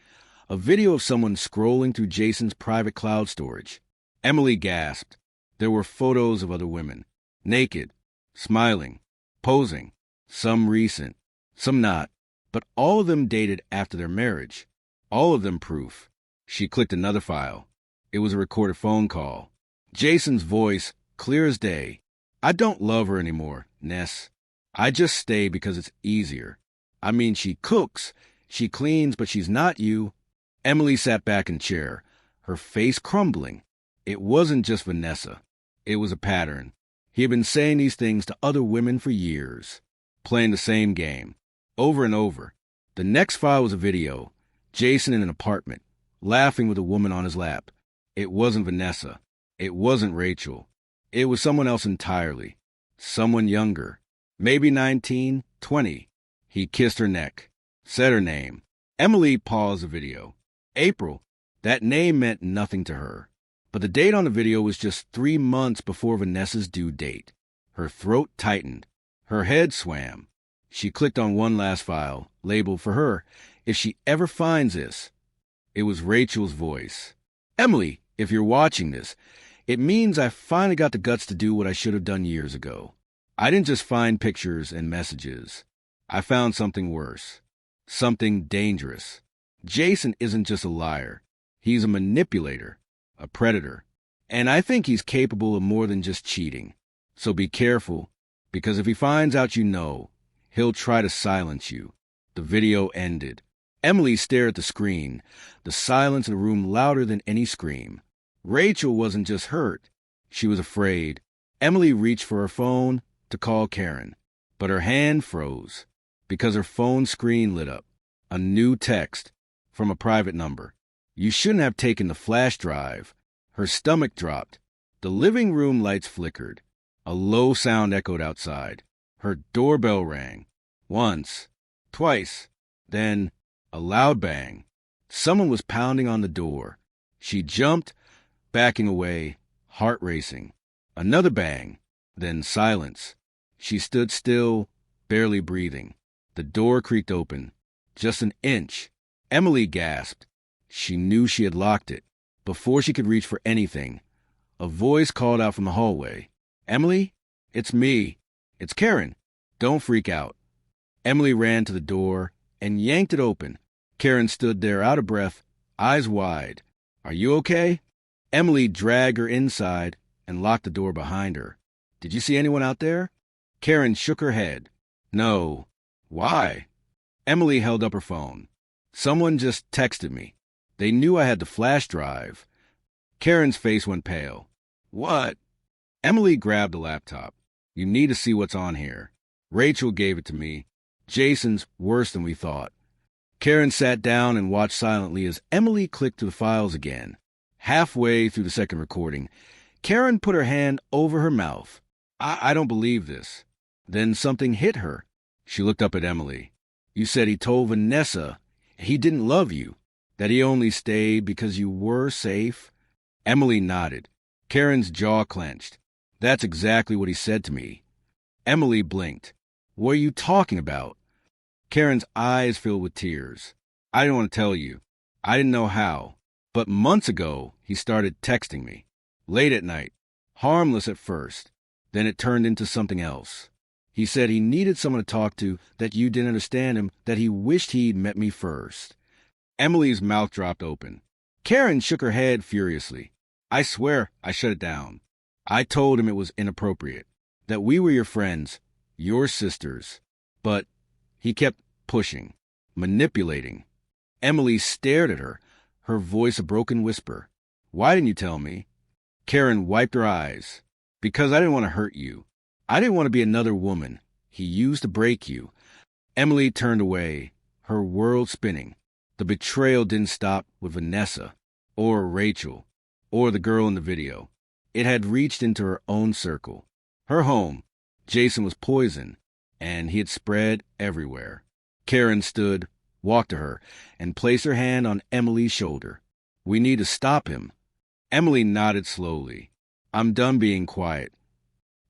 a video of someone scrolling through Jason's private cloud storage. Emily gasped. There were photos of other women, naked, smiling, posing, some recent, some not, but all of them dated after their marriage. All of them proof. She clicked another file. It was a recorded phone call. Jason's voice, clear as day. I don't love her anymore, Ness. I just stay because it's easier. I mean, she cooks, she cleans, but she's not you. Emily sat back in a chair, her face crumbling. It wasn't just Vanessa. It was a pattern. He had been saying these things to other women for years, playing the same game, over and over. The next file was a video. Jason in an apartment, laughing with a woman on his lap. It wasn't Vanessa. It wasn't Rachel. It was someone else entirely. Someone younger. Maybe 19, 20. He kissed her neck, said her name. Emily paused the video. April. That name meant nothing to her. But the date on the video was just 3 months before Vanessa's due date. Her throat tightened. Her head swam. She clicked on one last file, labeled for her. If she ever finds this. It was Rachel's voice. Emily, if you're watching this, it means I finally got the guts to do what I should have done years ago. I didn't just find pictures and messages. I found something worse. Something dangerous. Jason isn't just a liar. He's a manipulator, a predator. And I think he's capable of more than just cheating. So be careful, because if he finds out you know, he'll try to silence you. The video ended. Emily stared at the screen, the silence in the room louder than any scream. Rachel wasn't just hurt. She was afraid. Emily reached for her phone to call Karen, but her hand froze because her phone screen lit up. A new text from a private number. You shouldn't have taken the flash drive. Her stomach dropped. The living room lights flickered. A low sound echoed outside. Her doorbell rang. Once, twice, then a loud bang. Someone was pounding on the door. She jumped, backing away, heart racing. Another bang, then silence. She stood still, barely breathing. The door creaked open, just an inch. Emily gasped. She knew she had locked it. Before she could reach for anything, a voice called out from the hallway. Emily, it's me. It's Karen. Don't freak out. Emily ran to the door and yanked it open. Karen stood there out of breath, eyes wide. Are you okay? Emily dragged her inside and locked the door behind her. Did you see anyone out there? Karen shook her head. No. Why? Emily held up her phone. Someone just texted me. They knew I had the flash drive. Karen's face went pale. What? Emily grabbed the laptop. You need to see what's on here. Rachel gave it to me. Jason's worse than we thought. Karen sat down and watched silently as Emily clicked through the files again. Halfway through the second recording, Karen put her hand over her mouth. I don't believe this. Then something hit her. She looked up at Emily. You said he told Vanessa he didn't love you, that he only stayed because you were safe. Emily nodded. Karen's jaw clenched. That's exactly what he said to me. Emily blinked. What are you talking about? Karen's eyes filled with tears. I didn't want to tell you. I didn't know how. But months ago, he started texting me. Late at night. Harmless at first. Then it turned into something else. He said he needed someone to talk to, that you didn't understand him, that he wished he'd met me first. Emily's mouth dropped open. Karen shook her head furiously. I swear I shut it down. I told him it was inappropriate, that we were your friends, your sisters. But he kept pushing, manipulating. Emily stared at her, her voice a broken whisper. Why didn't you tell me? Karen wiped her eyes. Because I didn't want to hurt you. I didn't want to be another woman he used to break you. Emily turned away, her world spinning. The betrayal didn't stop with Vanessa, or Rachel, or the girl in the video. It had reached into her own circle. Her home. Jason was poison, and he had spread everywhere. Karen stood, walked to her, and placed her hand on Emily's shoulder. "We need to stop him." Emily nodded slowly. "I'm done being quiet."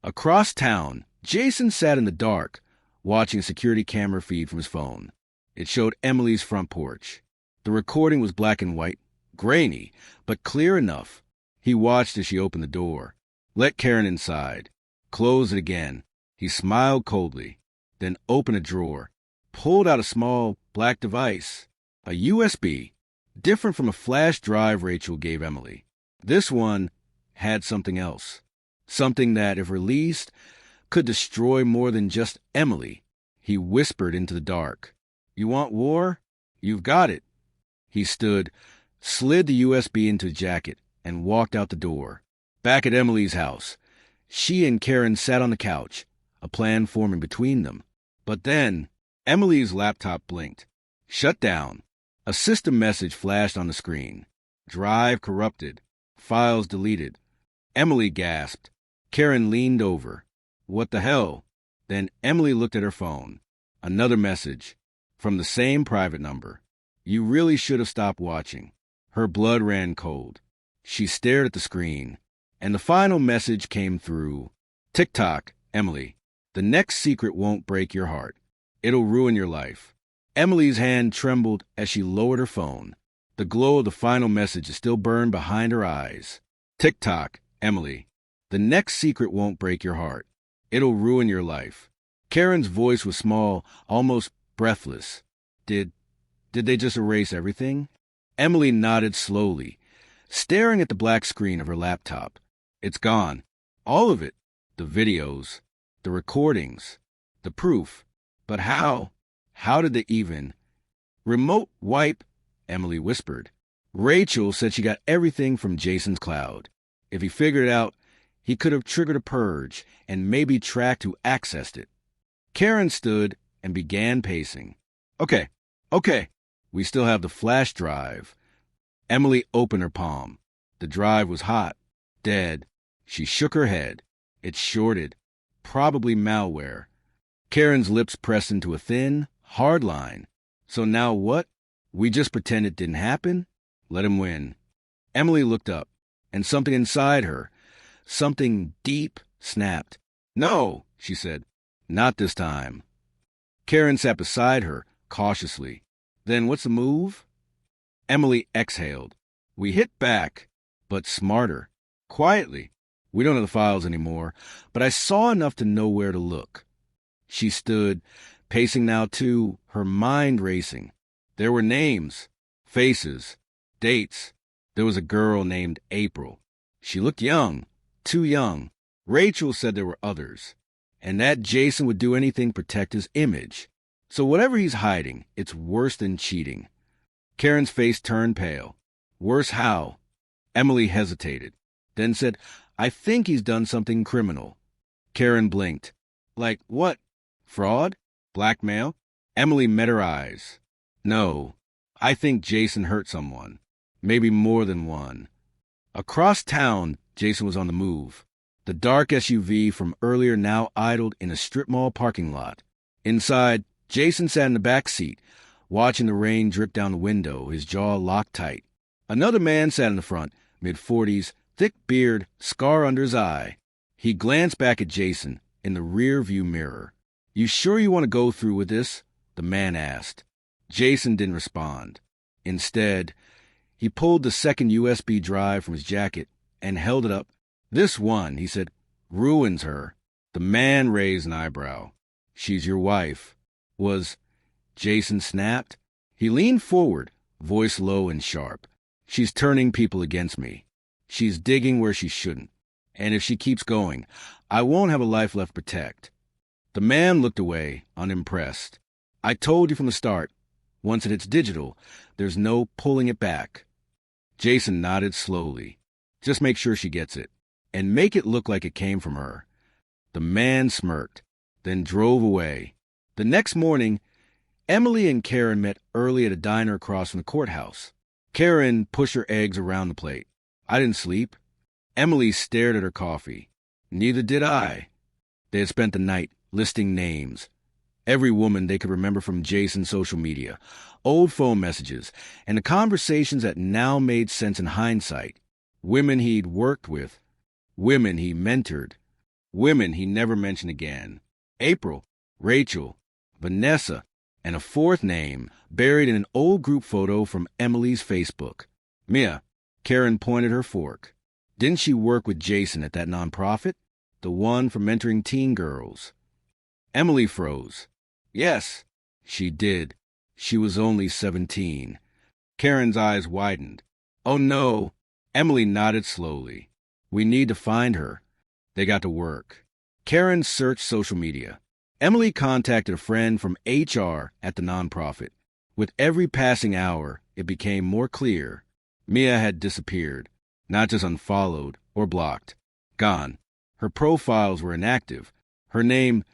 Across town, Jason sat in the dark, watching a security camera feed from his phone. It showed Emily's front porch. The recording was black and white, grainy, but clear enough. He watched as she opened the door, let Karen inside, closed it again. He smiled coldly, then opened a drawer, pulled out a small black device, a USB, different from a flash drive Rachel gave Emily. This one had something else, something that, if released, could destroy more than just Emily. He whispered into the dark, "You want war? You've got it." He stood, slid the USB into his jacket, and walked out the door. Back at Emily's house, she and Karen sat on the couch, a plan forming between them. But then, Emily's laptop blinked. Shut down. A system message flashed on the screen. Drive corrupted. Files deleted. Emily gasped. Karen leaned over. "What the hell?" Then Emily looked at her phone. Another message. From the same private number. "You really should have stopped watching." Her blood ran cold. She stared at the screen. And the final message came through. "TikTok, Emily. The next secret won't break your heart. It'll ruin your life." Emily's hand trembled as she lowered her phone. The glow of the final message still burned behind her eyes. "TikTok, Emily. The next secret won't break your heart. It'll ruin your life." Karen's voice was small, almost breathless. Did they just erase everything? Emily nodded slowly, staring at the black screen of her laptop. "It's gone. All of it. The videos, the recordings, the proof. But how? How did they even?" "Remote wipe," Emily whispered. "Rachel said she got everything from Jason's cloud. If he figured it out, he could have triggered a purge and maybe tracked who accessed it." Karen stood and began pacing. Okay. We still have the flash drive." Emily opened her palm. The drive was hot, dead. She shook her head. It shorted. Probably malware. Karen's lips pressed into a thin, hard line. "So now what? We just pretend it didn't happen? Let him win." Emily looked up, and something inside her, something deep, snapped. "No," she said. "Not this time." Karen sat beside her, cautiously. "Then what's the move?" Emily exhaled. "We hit back, but smarter. Quietly. We don't have the files anymore, but I saw enough to know where to look." She stood, pacing now too, her mind racing. There were names, faces, dates. There was a girl named April. She looked young, too young. Rachel said there were others, and that Jason would do anything to protect his image. So whatever he's hiding, it's worse than cheating. Karen's face turned pale. "Worse how?" Emily hesitated, then said, "I think he's done something criminal." Karen blinked. "Like what? Fraud? Blackmail?" Emily met her eyes. "No, I think Jason hurt someone. Maybe more than one." Across town, Jason was on the move. The dark SUV from earlier now idled in a strip mall parking lot. Inside, Jason sat in the back seat, watching the rain drip down the window, his jaw locked tight. Another man sat in the front, mid-40s, thick beard, scar under his eye. He glanced back at Jason in the rear-view mirror. "You sure you want to go through with this?" the man asked. Jason didn't respond. Instead, he pulled the second USB drive from his jacket and held it up. "This one," he said, "ruins her." The man raised an eyebrow. "She's your wife." Jason snapped. He leaned forward, voice low and sharp. "She's turning people against me. She's digging where she shouldn't. And if she keeps going, I won't have a life left to protect." The man looked away, unimpressed. "I told you from the start, once it hits digital, there's no pulling it back." Jason nodded slowly. "Just make sure she gets it. And make it look like it came from her." The man smirked, then drove away. The next morning, Emily and Karen met early at a diner across from the courthouse. Karen pushed her eggs around the plate. "I didn't sleep." Emily stared at her coffee. "Neither did I." They had spent the night listing names. Every woman they could remember from Jason's social media, old phone messages, and the conversations that now made sense in hindsight. Women he'd worked with, women he mentored, women he never mentioned again. April, Rachel, Vanessa, and a fourth name buried in an old group photo from Emily's Facebook. Mia, Karen pointed her fork. Didn't she work with Jason at that nonprofit? The one for mentoring teen girls? Emily froze. Yes, she did. She was only 17. Karen's eyes widened. Oh no. Emily nodded slowly. We need to find her. They got to work. Karen searched social media. Emily contacted a friend from HR at the nonprofit. With every passing hour, it became more clear. Mia had disappeared, not just unfollowed or blocked. Gone. Her profiles were inactive. Her name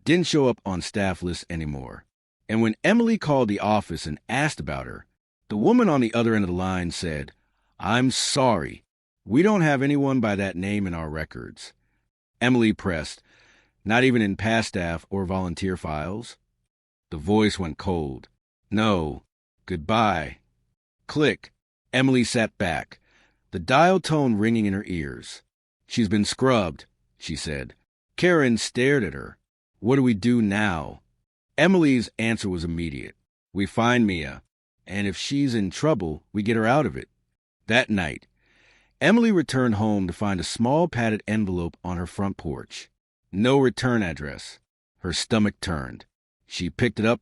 didn't show up on staff lists anymore. And when Emily called the office and asked about her, the woman on the other end of the line said, "I'm sorry. We don't have anyone by that name in our records." Emily pressed, "Not even in past staff or volunteer files?" The voice went cold. "No. Goodbye." Click. Emily sat back, the dial tone ringing in her ears. "She's been scrubbed," she said. Karen stared at her. "What do we do now?" Emily's answer was immediate. "We find Mia, and if she's in trouble, we get her out of it." That night, Emily returned home to find a small padded envelope on her front porch. No return address. Her stomach turned. She picked it up,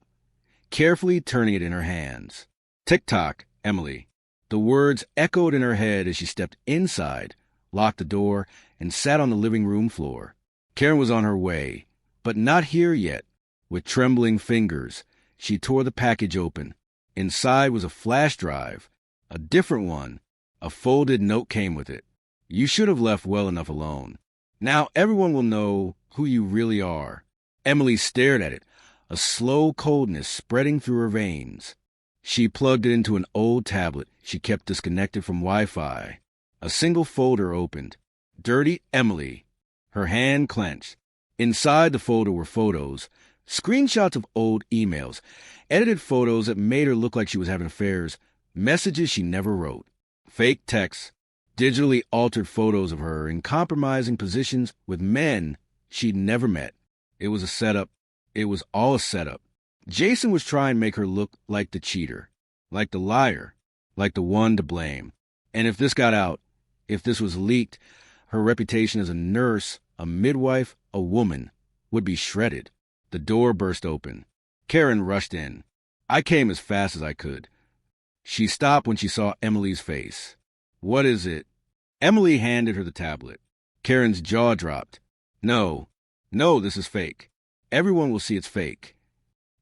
carefully turning it in her hands. "Tick-tock, Emily." The words echoed in her head as she stepped inside, locked the door, and sat on the living room floor. Karen was on her way, but not here yet. With trembling fingers, she tore the package open. Inside was a flash drive, a different one. A folded note came with it. "You should have left well enough alone. Now everyone will know who you really are." Emily stared at it, a slow coldness spreading through her veins. She plugged it into an old tablet she kept disconnected from Wi-Fi. A single folder opened. Dirty Emily. Her hand clenched. Inside the folder were photos, screenshots of old emails, edited photos that made her look like she was having affairs, messages she never wrote, fake texts, digitally altered photos of her in compromising positions with men she'd never met. It was a setup. It was all a setup. Jason was trying to make her look like the cheater, like the liar, like the one to blame. And if this got out, if this was leaked, her reputation as a nurse, a midwife, a woman, would be shredded. The door burst open. Karen rushed in. I came as fast as I could. She stopped when she saw Emily's face. "What is it?" Emily handed her the tablet. Karen's jaw dropped. No, this is fake. Everyone will see it's fake."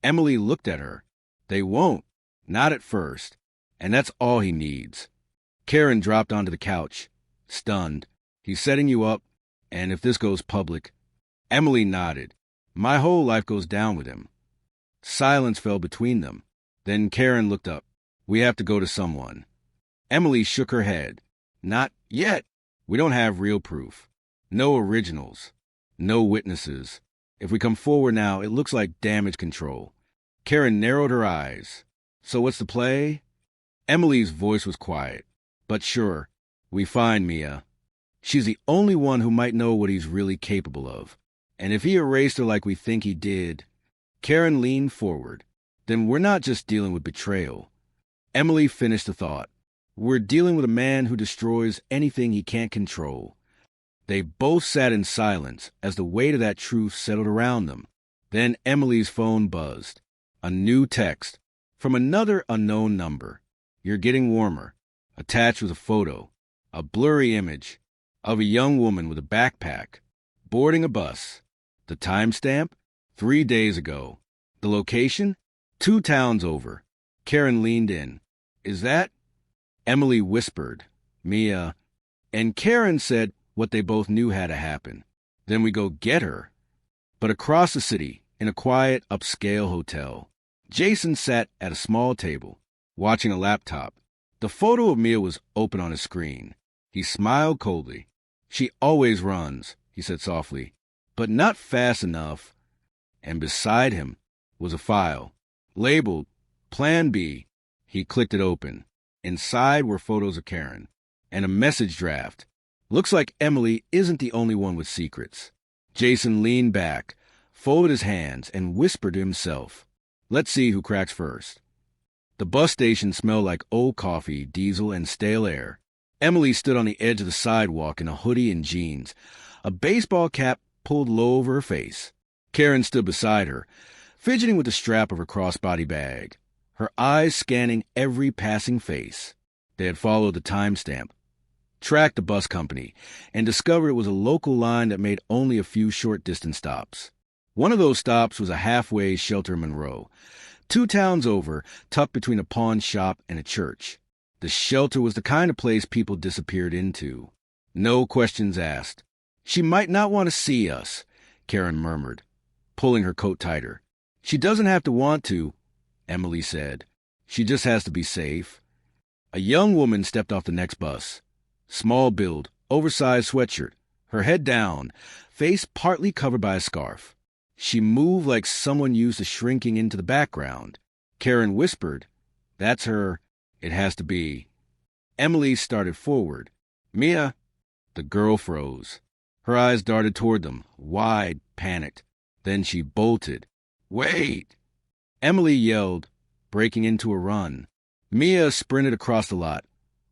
Emily looked at her. "They won't. Not at first. And that's all he needs." Karen dropped onto the couch, stunned. "He's setting you up, and if this goes public..." Emily nodded. "My whole life goes down with him." Silence fell between them. Then Karen looked up. "We have to go to someone." Emily shook her head. "Not yet. We don't have real proof. No originals. No witnesses. If we come forward now, it looks like damage control." Karen narrowed her eyes. "So what's the play?" Emily's voice was quiet. "But sure, we find Mia. She's the only one who might know what he's really capable of. And if he erased her like we think he did..." Karen leaned forward. "Then we're not just dealing with betrayal." Emily finished the thought. "We're dealing with a man who destroys anything he can't control." They both sat in silence as the weight of that truth settled around them. Then Emily's phone buzzed. A new text from another unknown number. "You're getting warmer." Attached was a photo, a blurry image, of a young woman with a backpack, boarding a bus. The timestamp? 3 days ago. The location? 2 towns over. Karen leaned in. "Is that..." Emily whispered, "Mia." And Karen said what they both knew had to happen. "Then we go get her." But across the city, in a quiet, upscale hotel, Jason sat at a small table, watching a laptop. The photo of Mia was open on his screen. He smiled coldly. "She always runs," he said softly, "but not fast enough." And beside him, was a file. Labeled Plan B. He clicked it open. Inside were photos of Karen. And a message draft. Looks like Emily isn't the only one with secrets. Jason leaned back, folded his hands, and whispered to himself, "Let's see who cracks first." The bus station smelled like old coffee, diesel, and stale air. Emily stood on the edge of the sidewalk in a hoodie and jeans, a baseball cap pulled low over her face. Karen stood beside her, fidgeting with the strap of her crossbody bag, her eyes scanning every passing face. They had followed the timestamp, tracked the bus company, and discovered it was a local line that made only a few short-distance stops. One of those stops was a halfway shelter in Monroe, 2 towns over, tucked between a pawn shop and a church. The shelter was the kind of place people disappeared into. No questions asked. "She might not want to see us," Karen murmured, pulling her coat tighter. "She doesn't have to want to," Emily said. "She just has to be safe." A young woman stepped off the next bus. Small build, oversized sweatshirt, her head down, face partly covered by a scarf. She moved like someone used to shrinking into the background. Karen whispered, "That's her. It has to be." Emily started forward. "Mia." The girl froze. Her eyes darted toward them, wide, panicked. Then she bolted. "Wait!" Emily yelled, breaking into a run. Mia sprinted across the lot,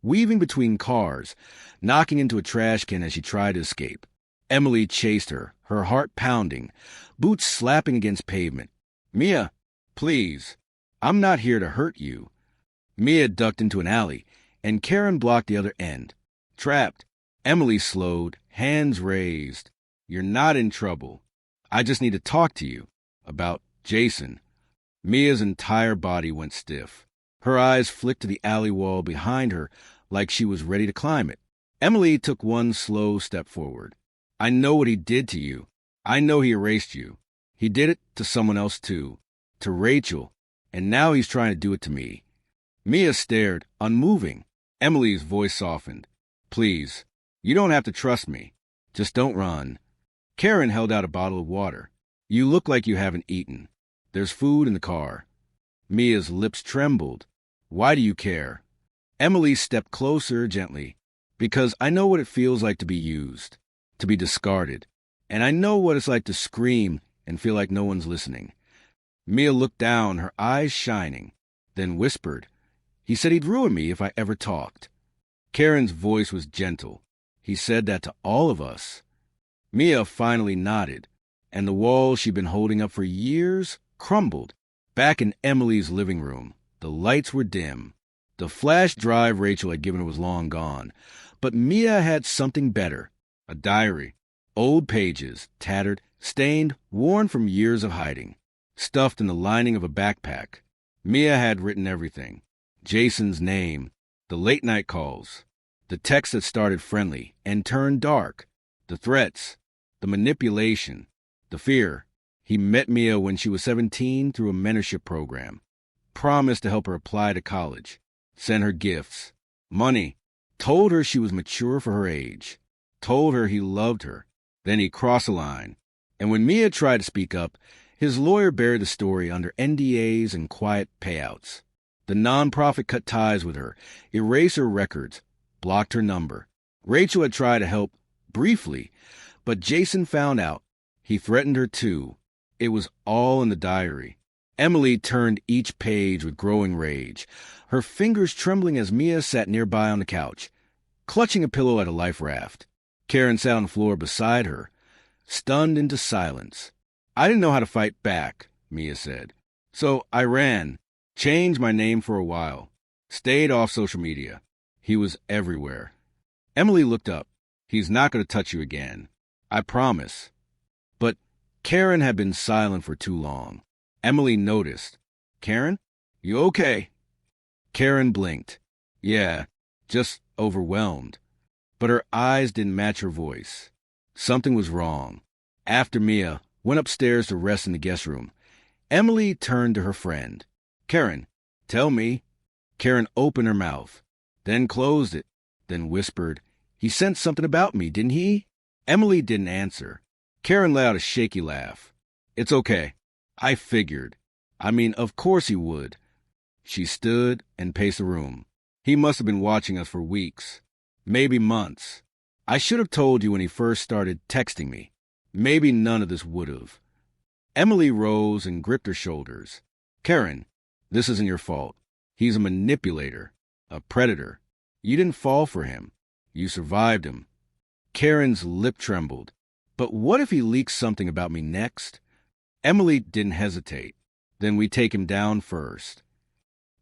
weaving between cars, knocking into a trash can as she tried to escape. Emily chased her, her heart pounding, boots slapping against pavement. "Mia, please. I'm not here to hurt you." Mia ducked into an alley, and Karen blocked the other end. Trapped. Emily slowed, hands raised. "You're not in trouble. I just need to talk to you. About Jason." Mia's entire body went stiff. Her eyes flicked to the alley wall behind her like she was ready to climb it. Emily took one slow step forward. "I know what he did to you. I know he erased you. He did it to someone else too. To Rachel. And now he's trying to do it to me." Mia stared, unmoving. Emily's voice softened. "Please, you don't have to trust me. Just don't run." Karen held out a bottle of water. "You look like you haven't eaten. There's food in the car." Mia's lips trembled. "Why do you care?" Emily stepped closer gently. "Because I know what it feels like to be used, to be discarded. And I know what it's like to scream and feel like no one's listening." Mia looked down, her eyes shining, then whispered, "He said he'd ruin me if I ever talked." Karen's voice was gentle. "He said that to all of us." Mia finally nodded, and the wall she'd been holding up for years crumbled. Back in Emily's living room, the lights were dim. The flash drive Rachel had given her was long gone, but Mia had something better, a diary. Old pages, tattered, stained, worn from years of hiding, stuffed in the lining of a backpack. Mia had written everything. Jason's name, the late-night calls, the texts that started friendly and turned dark, the threats, the manipulation, the fear. He met Mia when she was 17 through a mentorship program, promised to help her apply to college, sent her gifts, money, told her she was mature for her age, told her he loved her. Then he crossed the line. And when Mia tried to speak up, his lawyer buried the story under NDAs and quiet payouts. The nonprofit cut ties with her, erased her records, blocked her number. Rachel had tried to help, briefly, but Jason found out. He threatened her too. It was all in the diary. Emily turned each page with growing rage, her fingers trembling as Mia sat nearby on the couch, clutching a pillow at a life raft. Karen sat on the floor beside her, stunned into silence. "I didn't know how to fight back," Mia said. "So I ran, changed my name for a while, stayed off social media." He was everywhere. Emily looked up. "He's not going to touch you again. I promise." But Karen had been silent for too long. Emily noticed. "Karen, you okay?" Karen blinked. "Yeah, just overwhelmed." But her eyes didn't match her voice. Something was wrong. After Mia went upstairs to rest in the guest room, Emily turned to her friend. "Karen, tell me." Karen opened her mouth, then closed it, then whispered, "He sensed something about me, didn't he?" Emily didn't answer. Karen let out a shaky laugh. "It's okay. I figured." I mean, of course he would. She stood and paced the room. He must have been watching us for weeks, maybe months. I should have told you when he first started texting me. Maybe none of this would have. Emily rose and gripped her shoulders. Karen, this isn't your fault. He's a manipulator, a predator. You didn't fall for him. You survived him. Karen's lip trembled. But what if he leaks something about me next? Emily didn't hesitate. Then we take him down first.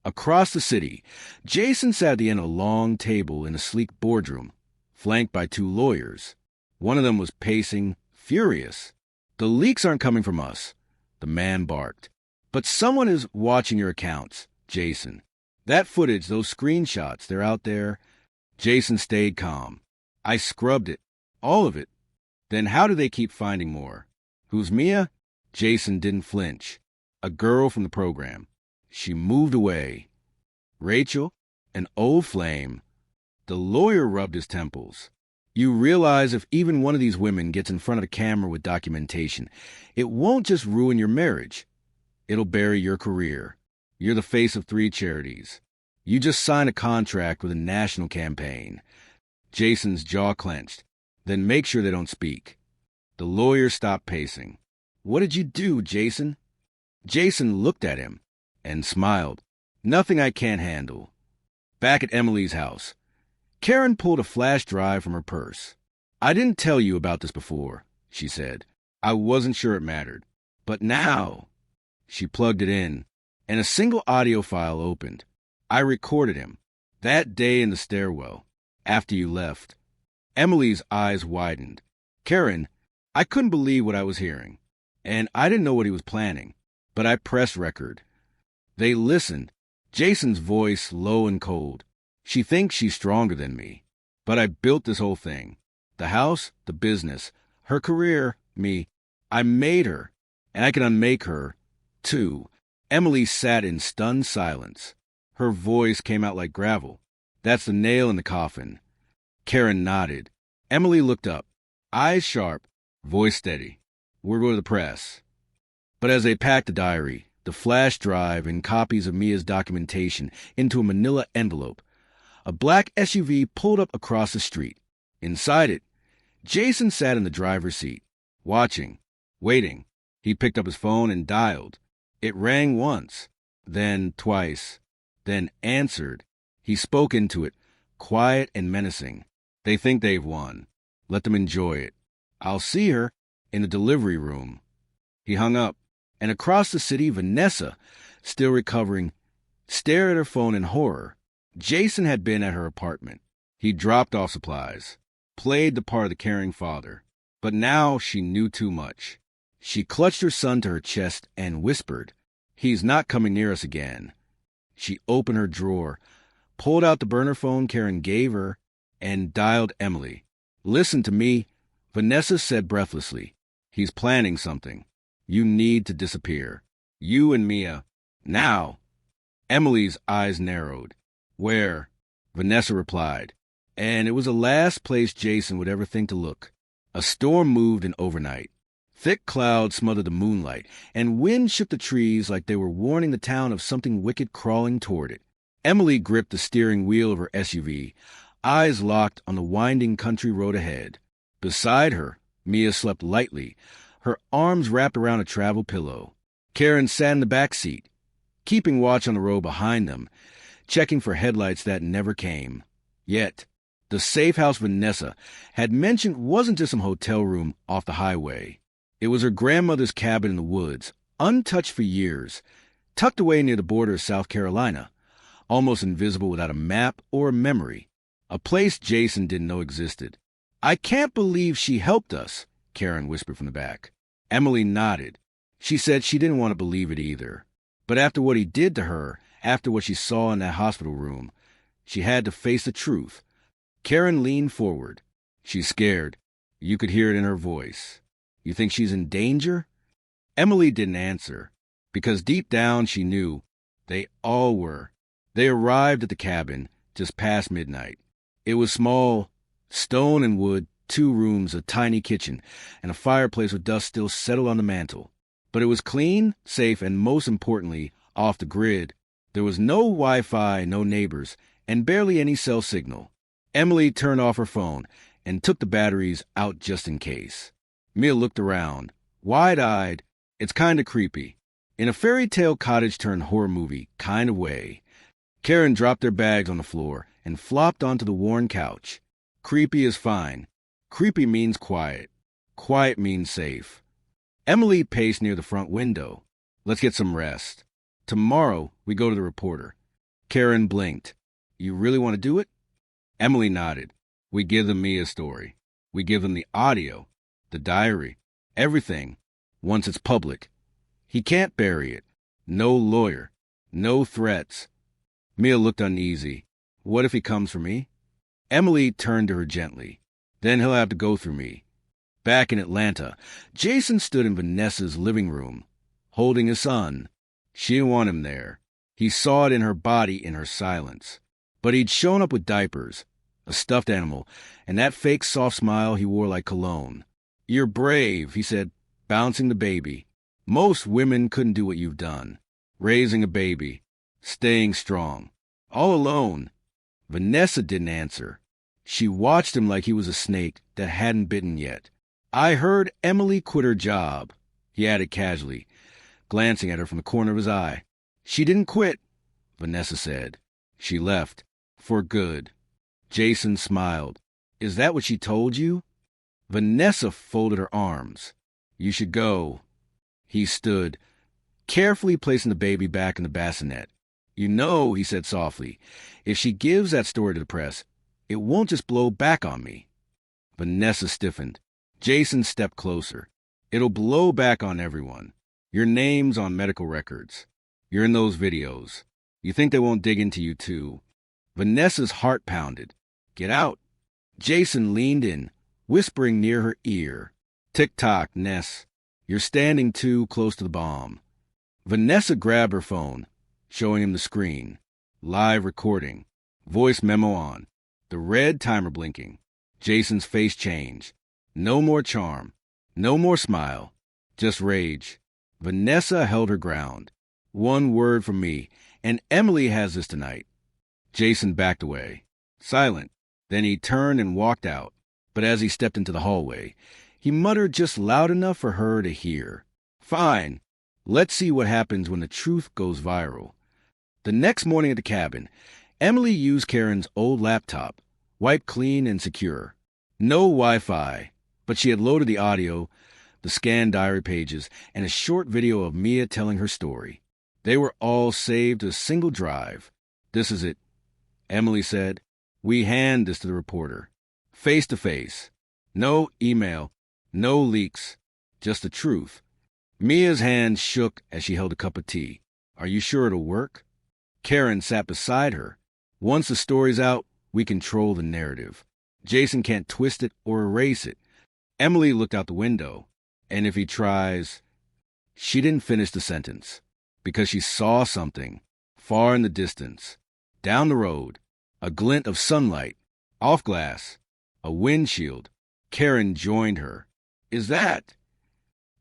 Across the city, Jason sat at the end of a long table in a sleek boardroom, flanked by two lawyers. One of them was pacing, furious. The leaks aren't coming from us, the man barked. But someone is watching your accounts, Jason. That footage, those screenshots, they're out there. Jason stayed calm. I scrubbed it. All of it. Then how do they keep finding more? Who's Mia? Jason didn't flinch. A girl from the program. She moved away. Rachel? An old flame. The lawyer rubbed his temples. You realize if even one of these women gets in front of the camera with documentation, it won't just ruin your marriage. It'll bury your career. You're the face of 3 charities. You just signed a contract with a national campaign. Jason's jaw clenched. Then make sure they don't speak. The lawyer stopped pacing. What did you do, Jason? Jason looked at him and smiled. Nothing I can't handle. Back at Emily's house, Karen pulled a flash drive from her purse. I didn't tell you about this before, she said. I wasn't sure it mattered. But now... She plugged it in, and a single audio file opened. I recorded him. That day in the stairwell, after you left. Emily's eyes widened. Karen, I couldn't believe what I was hearing. And I didn't know what he was planning. But I pressed record. They listened. Jason's voice low and cold. She thinks she's stronger than me. But I built this whole thing. The house, the business, her career, me. I made her. And I can unmake her, too. Emily sat in stunned silence. Her voice came out like gravel. That's the nail in the coffin. Karen nodded. Emily looked up. Eyes sharp, voice steady. We're going to the press. But as they packed the diary, the flash drive, and copies of Mia's documentation into a manila envelope, a black SUV pulled up across the street. Inside it, Jason sat in the driver's seat, watching, waiting. He picked up his phone and dialed. It rang once, then twice, then answered. He spoke into it, quiet and menacing. They think they've won. Let them enjoy it. I'll see her in the delivery room. He hung up, and across the city, Vanessa, still recovering, stared at her phone in horror. Jason had been at her apartment. He dropped off supplies, played the part of the caring father. But now she knew too much. She clutched her son to her chest and whispered, He's not coming near us again. She opened her drawer, pulled out the burner phone Karen gave her, and dialed Emily. Listen to me, Vanessa said breathlessly. He's planning something. You need to disappear. You and Mia. Now. Emily's eyes narrowed. Where? Vanessa replied. And it was the last place Jason would ever think to look. A storm moved in overnight. Thick clouds smothered the moonlight, and wind shook the trees like they were warning the town of something wicked crawling toward it. Emily gripped the steering wheel of her SUV, eyes locked on the winding country road ahead. Beside her, Mia slept lightly, her arms wrapped around a travel pillow. Karen sat in the back seat, keeping watch on the road behind them, checking for headlights that never came. Yet, the safe house Vanessa had mentioned wasn't just some hotel room off the highway. It was her grandmother's cabin in the woods, untouched for years, tucked away near the border of South Carolina, almost invisible without a map or a memory, a place Jason didn't know existed. I can't believe she helped us, Karen whispered from the back. Emily nodded. She said she didn't want to believe it either. But after what he did to her, after what she saw in that hospital room, she had to face the truth. Karen leaned forward. She's scared. You could hear it in her voice. You think she's in danger? Emily didn't answer, because deep down she knew. They all were. They arrived at the cabin just past midnight. It was small, stone and wood, 2 rooms, a tiny kitchen, and a fireplace with dust still settled on the mantel. But it was clean, safe, and most importantly, off the grid. There was no Wi-Fi, no neighbors, and barely any cell signal. Emily turned off her phone and took the batteries out just in case. Mia looked around, wide-eyed. It's kind of creepy. In a fairy tale cottage turned horror movie kind of way. Karen dropped their bags on the floor and flopped onto the worn couch. Creepy is fine. Creepy means quiet. Quiet means safe. Emily paced near the front window. Let's get some rest. Tomorrow, we go to the reporter. Karen blinked. You really want to do it? Emily nodded. We give them Mia's story. We give them the audio, the diary, everything, once it's public. He can't bury it. No lawyer. No threats. Mia looked uneasy. What if he comes for me? Emily turned to her gently. Then he'll have to go through me. Back in Atlanta, Jason stood in Vanessa's living room, holding his son. She didn't want him there. He saw it in her body, in her silence. But he'd shown up with diapers, a stuffed animal, and that fake soft smile he wore like cologne. You're brave, he said, bouncing the baby. Most women couldn't do what you've done. Raising a baby. Staying strong. All alone. Vanessa didn't answer. She watched him like he was a snake that hadn't bitten yet. I heard Emily quit her job, he added casually, glancing at her from the corner of his eye. She didn't quit, Vanessa said. She left. For good. Jason smiled. Is that what she told you? Vanessa folded her arms. You should go. He stood, carefully placing the baby back in the bassinet. You know, he said softly, if she gives that story to the press, it won't just blow back on me. Vanessa stiffened. Jason stepped closer. It'll blow back on everyone. Your name's on medical records. You're in those videos. You think they won't dig into you, too. Vanessa's heart pounded. Get out. Jason leaned in, whispering near her ear. Tick-tock, Ness. You're standing too close to the bomb. Vanessa grabbed her phone, showing him the screen. Live recording. Voice memo on. The red timer blinking. Jason's face changed. No more charm. No more smile. Just rage. Vanessa held her ground. One word from me, and Emily has this tonight. Jason backed away. Silent. Then he turned and walked out. But as he stepped into the hallway, he muttered just loud enough for her to hear. Fine. Let's see what happens when the truth goes viral. The next morning at the cabin, Emily used Karen's old laptop, wiped clean and secure. No Wi-Fi, but she had loaded the audio, the scanned diary pages, and a short video of Mia telling her story. They were all saved to a single drive. This is it, Emily said. We hand this to the reporter. Face to face. No email. No leaks. Just the truth. Mia's hand shook as she held a cup of tea. Are you sure it'll work? Karen sat beside her. Once the story's out, we control the narrative. Jason can't twist it or erase it. Emily looked out the window. And if he tries... She didn't finish the sentence, because she saw something, far in the distance. Down the road, a glint of sunlight, off glass, a windshield. Karen joined her. Is that?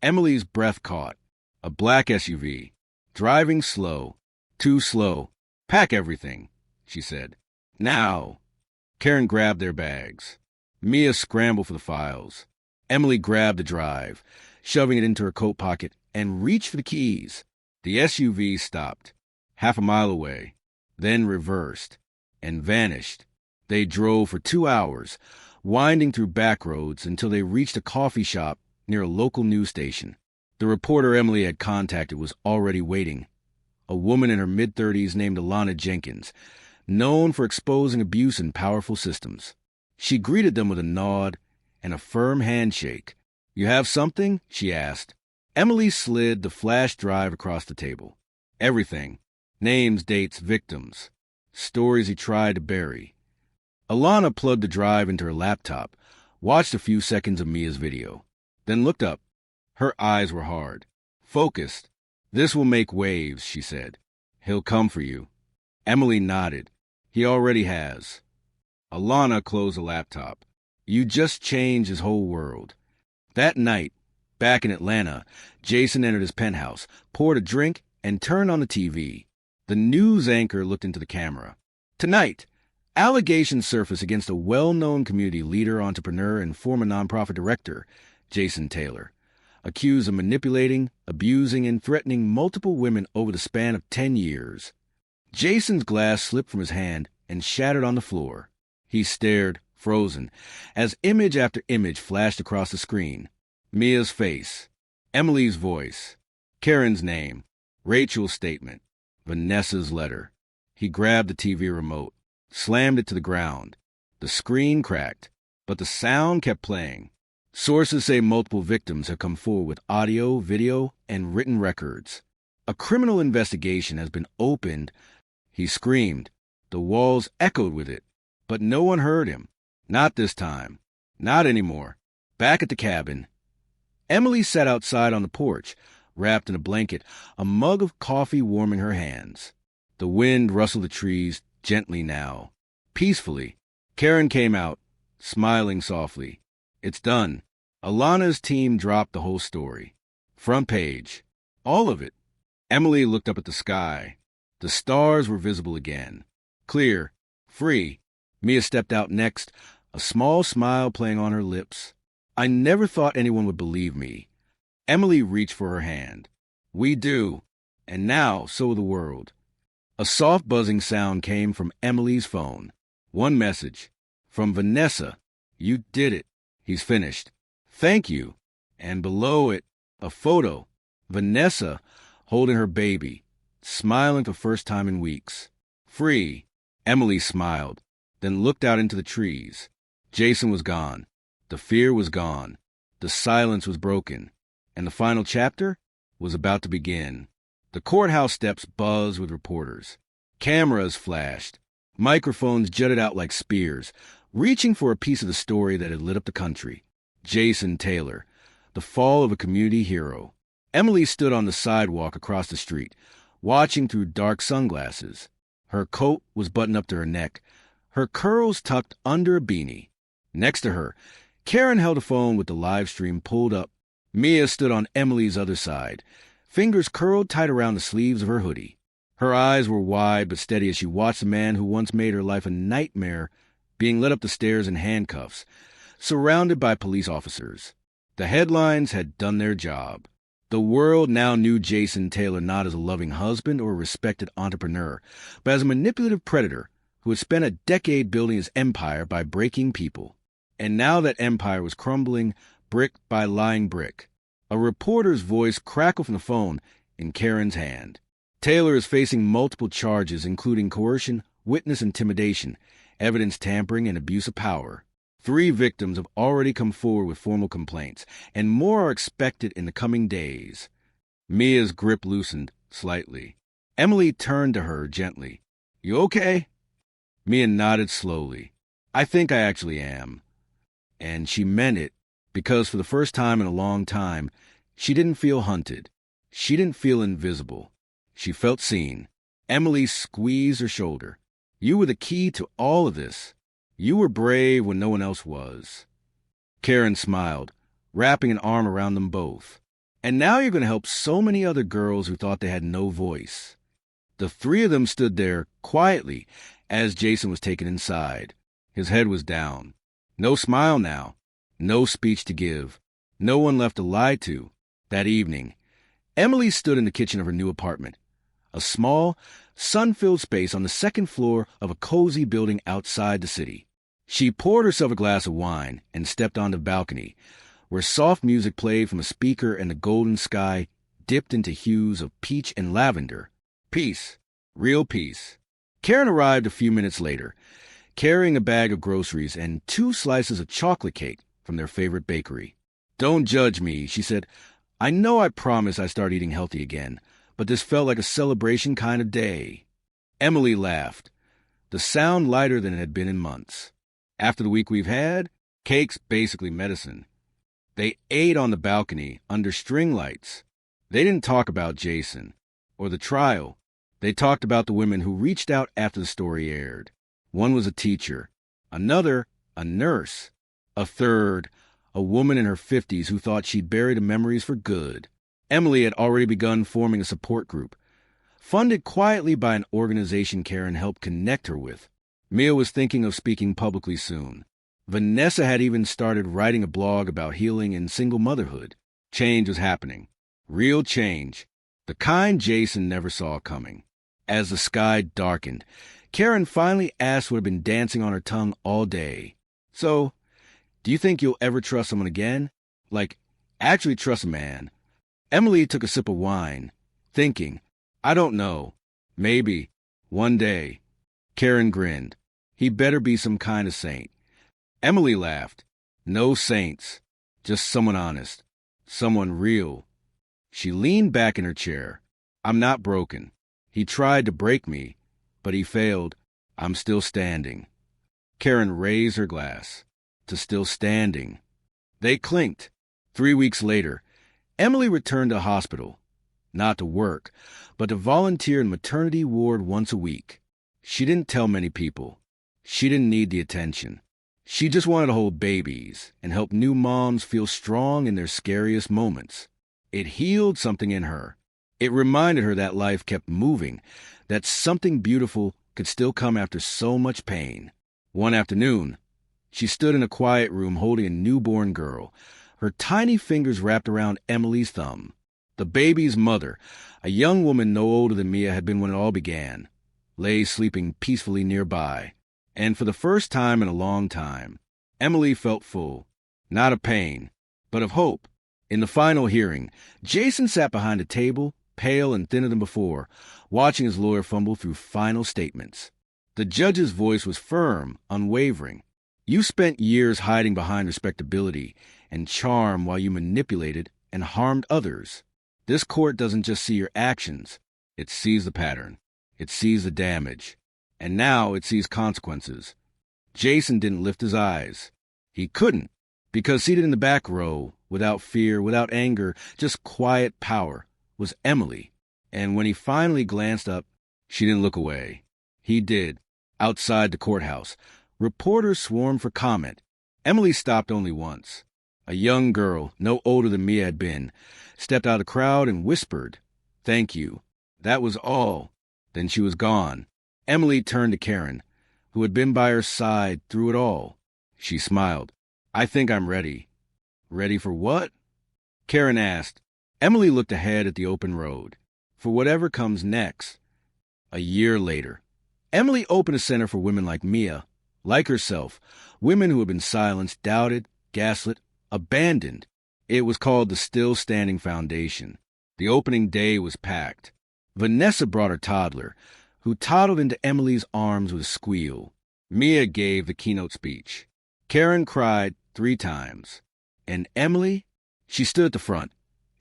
Emily's breath caught. A black SUV. Driving slow. Too slow. Pack everything, she said. Now. Karen grabbed their bags. Mia scrambled for the files. Emily grabbed the drive, shoving it into her coat pocket, and reached for the keys. The SUV stopped, half a mile away, then reversed, and vanished. They drove for 2 hours, winding through back roads until they reached a coffee shop near a local news station. The reporter Emily had contacted was already waiting. A woman in her mid-30s named Alana Jenkins, known for exposing abuse in powerful systems. She greeted them with a nod and a firm handshake. You have something? She asked. Emily slid the flash drive across the table. Everything. Names, dates, victims. Stories he tried to bury. Alana plugged the drive into her laptop, watched a few seconds of Mia's video, then looked up. Her eyes were hard, focused. This will make waves, she said. He'll come for you. Emily nodded. He already has. Alana closed the laptop. You just changed his whole world. That night, Back in Atlanta, Jason entered his penthouse, poured a drink, and turned on the TV. The news anchor looked into the camera. Tonight, allegations surface against a well-known community leader, entrepreneur, and former nonprofit director, Jason Taylor, accused of manipulating, abusing, and threatening multiple women over the span of 10 years. Jason's glass slipped from his hand and shattered on the floor. He stared, frozen, as image after image flashed across the screen. Mia's face, Emily's voice, Karen's name, Rachel's statement, Vanessa's letter. He grabbed the TV remote, slammed it to the ground. The screen cracked, but the sound kept playing. Sources say multiple victims have come forward with audio, video, and written records. A criminal investigation has been opened. He screamed. The walls echoed with it, but no one heard him. Not this time. Not anymore. Back at the cabin, Emily sat outside on the porch, wrapped in a blanket, a mug of coffee warming her hands. The wind rustled the trees gently now, peacefully. Karen came out, smiling softly. It's done. Alana's team dropped the whole story. Front page. All of it. Emily looked up at the sky. The stars were visible again. Clear. Free. Mia stepped out next, a small smile playing on her lips. I never thought anyone would believe me. Emily reached for her hand. We do. And now, so will the world. A soft buzzing sound came from Emily's phone. One message. From Vanessa. You did it. He's finished. Thank you. And below it, a photo. Vanessa holding her baby, smiling for the first time in weeks. Free. Emily smiled, then looked out into the trees. Jason was gone. The fear was gone. The silence was broken. And the final chapter was about to begin. The courthouse steps buzzed with reporters. Cameras flashed. Microphones jutted out like spears, reaching for a piece of the story that had lit up the country. Jason Taylor, the fall of a community hero. Emily stood on the sidewalk across the street, watching through dark sunglasses. Her coat was buttoned up to her neck, her curls tucked under a beanie. Next to her, Karen held a phone with the live stream pulled up. Mia stood on Emily's other side, fingers curled tight around the sleeves of her hoodie. Her eyes were wide but steady as she watched the man who once made her life a nightmare being led up the stairs in handcuffs, surrounded by police officers. The headlines had done their job. The world now knew Jason Taylor not as a loving husband or a respected entrepreneur, but as a manipulative predator who had spent a decade building his empire by breaking people. And now that empire was crumbling brick by lying brick. A reporter's voice crackled from the phone in Karen's hand. Taylor is facing multiple charges, including coercion, witness intimidation, evidence tampering, and abuse of power. 3 victims have already come forward with formal complaints, and more are expected in the coming days. Mia's grip loosened slightly. Emily turned to her gently. You okay? Mia nodded slowly. I think I actually am. And she meant it, because for the first time in a long time, she didn't feel hunted. She didn't feel invisible. She felt seen. Emily squeezed her shoulder. You were the key to all of this. You were brave when no one else was. Karen smiled, wrapping an arm around them both. And now you're going to help so many other girls who thought they had no voice. The 3 of them stood there quietly as Jason was taken inside. His head was down. No smile now. No speech to give. No one left to lie to. That evening, Emily stood in the kitchen of her new apartment, a small, sun-filled space on the 2nd floor of a cozy building outside the city. She poured herself a glass of wine and stepped on the balcony, where soft music played from a speaker and the golden sky dipped into hues of peach and lavender. Peace. Real peace. Karen arrived a few minutes later, carrying a bag of groceries and 2 slices of chocolate cake from their favorite bakery. Don't judge me, she said. I know I promised I'd start eating healthy again, but this felt like a celebration kind of day. Emily laughed, the sound lighter than it had been in months. After the week we've had, cake's basically medicine. They ate on the balcony under string lights. They didn't talk about Jason or the trial. They talked about the women who reached out after the story aired. One was a teacher, another a nurse, a third a woman in her 50s who thought she'd buried the memories for good. Emily had already begun forming a support group, funded quietly by an organization Karen helped connect her with. Mia was thinking of speaking publicly soon. Vanessa had even started writing a blog about healing and single motherhood. Change was happening. Real change. The kind Jason never saw coming. As the sky darkened, Karen finally asked what had been dancing on her tongue all day. So, do you think you'll ever trust someone again? Like, actually trust a man? Emily took a sip of wine, thinking, I don't know. Maybe. One day. Karen grinned. He better be some kind of saint. Emily laughed. No saints. Just someone honest. Someone real. She leaned back in her chair. I'm not broken. He tried to break me, but he failed. I'm still standing. Karen raised her glass. To still standing. They clinked. 3 weeks later, Emily returned to hospital. Not to work, but to volunteer in maternity ward once a week. She didn't tell many people. She didn't need the attention. She just wanted to hold babies and help new moms feel strong in their scariest moments. It healed something in her. It reminded her that life kept moving, that something beautiful could still come after so much pain. One afternoon, she stood in a quiet room holding a newborn girl, her tiny fingers wrapped around Emily's thumb. The baby's mother, a young woman no older than Mia had been when it all began, lay sleeping peacefully nearby. And for the first time in a long time, Emily felt full, not of pain, but of hope. In the final hearing, Jason sat behind a table, pale and thinner than before, watching his lawyer fumble through final statements. The judge's voice was firm, unwavering. You spent years hiding behind respectability and charm while you manipulated and harmed others. This court doesn't just see your actions. It sees the pattern. It sees the damage. And now it sees consequences. Jason didn't lift his eyes. He couldn't, because seated in the back row, without fear, without anger, just quiet power, was Emily. And when he finally glanced up, she didn't look away. He did. Outside the courthouse, reporters swarmed for comment. Emily stopped only once. A young girl, no older than Mia had been, stepped out of the crowd and whispered, "Thank you." That was all. Then she was gone. Emily turned to Karen, who had been by her side through it all. She smiled. "I think I'm ready." "Ready for what?" Karen asked. Emily looked ahead at the open road. For whatever comes next. A year later, Emily opened a center for women like Mia, like herself, women who had been silenced, doubted, gaslit, abandoned. It was called the Still Standing Foundation. The opening day was packed. Vanessa brought her toddler, who toddled into Emily's arms with a squeal. Mia gave the keynote speech. Karen cried 3 times. And Emily? She stood at the front,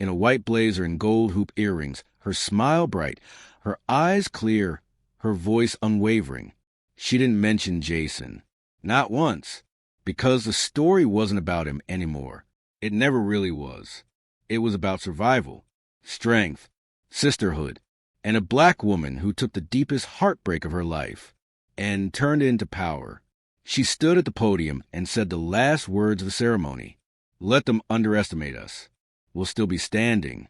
in a white blazer and gold hoop earrings, her smile bright, her eyes clear, her voice unwavering. She didn't mention Jason. Not once. Because the story wasn't about him anymore. It never really was. It was about survival, strength, sisterhood, and a black woman who took the deepest heartbreak of her life and turned it into power. She stood at the podium and said the last words of the ceremony. Let them underestimate us. We'll still be standing.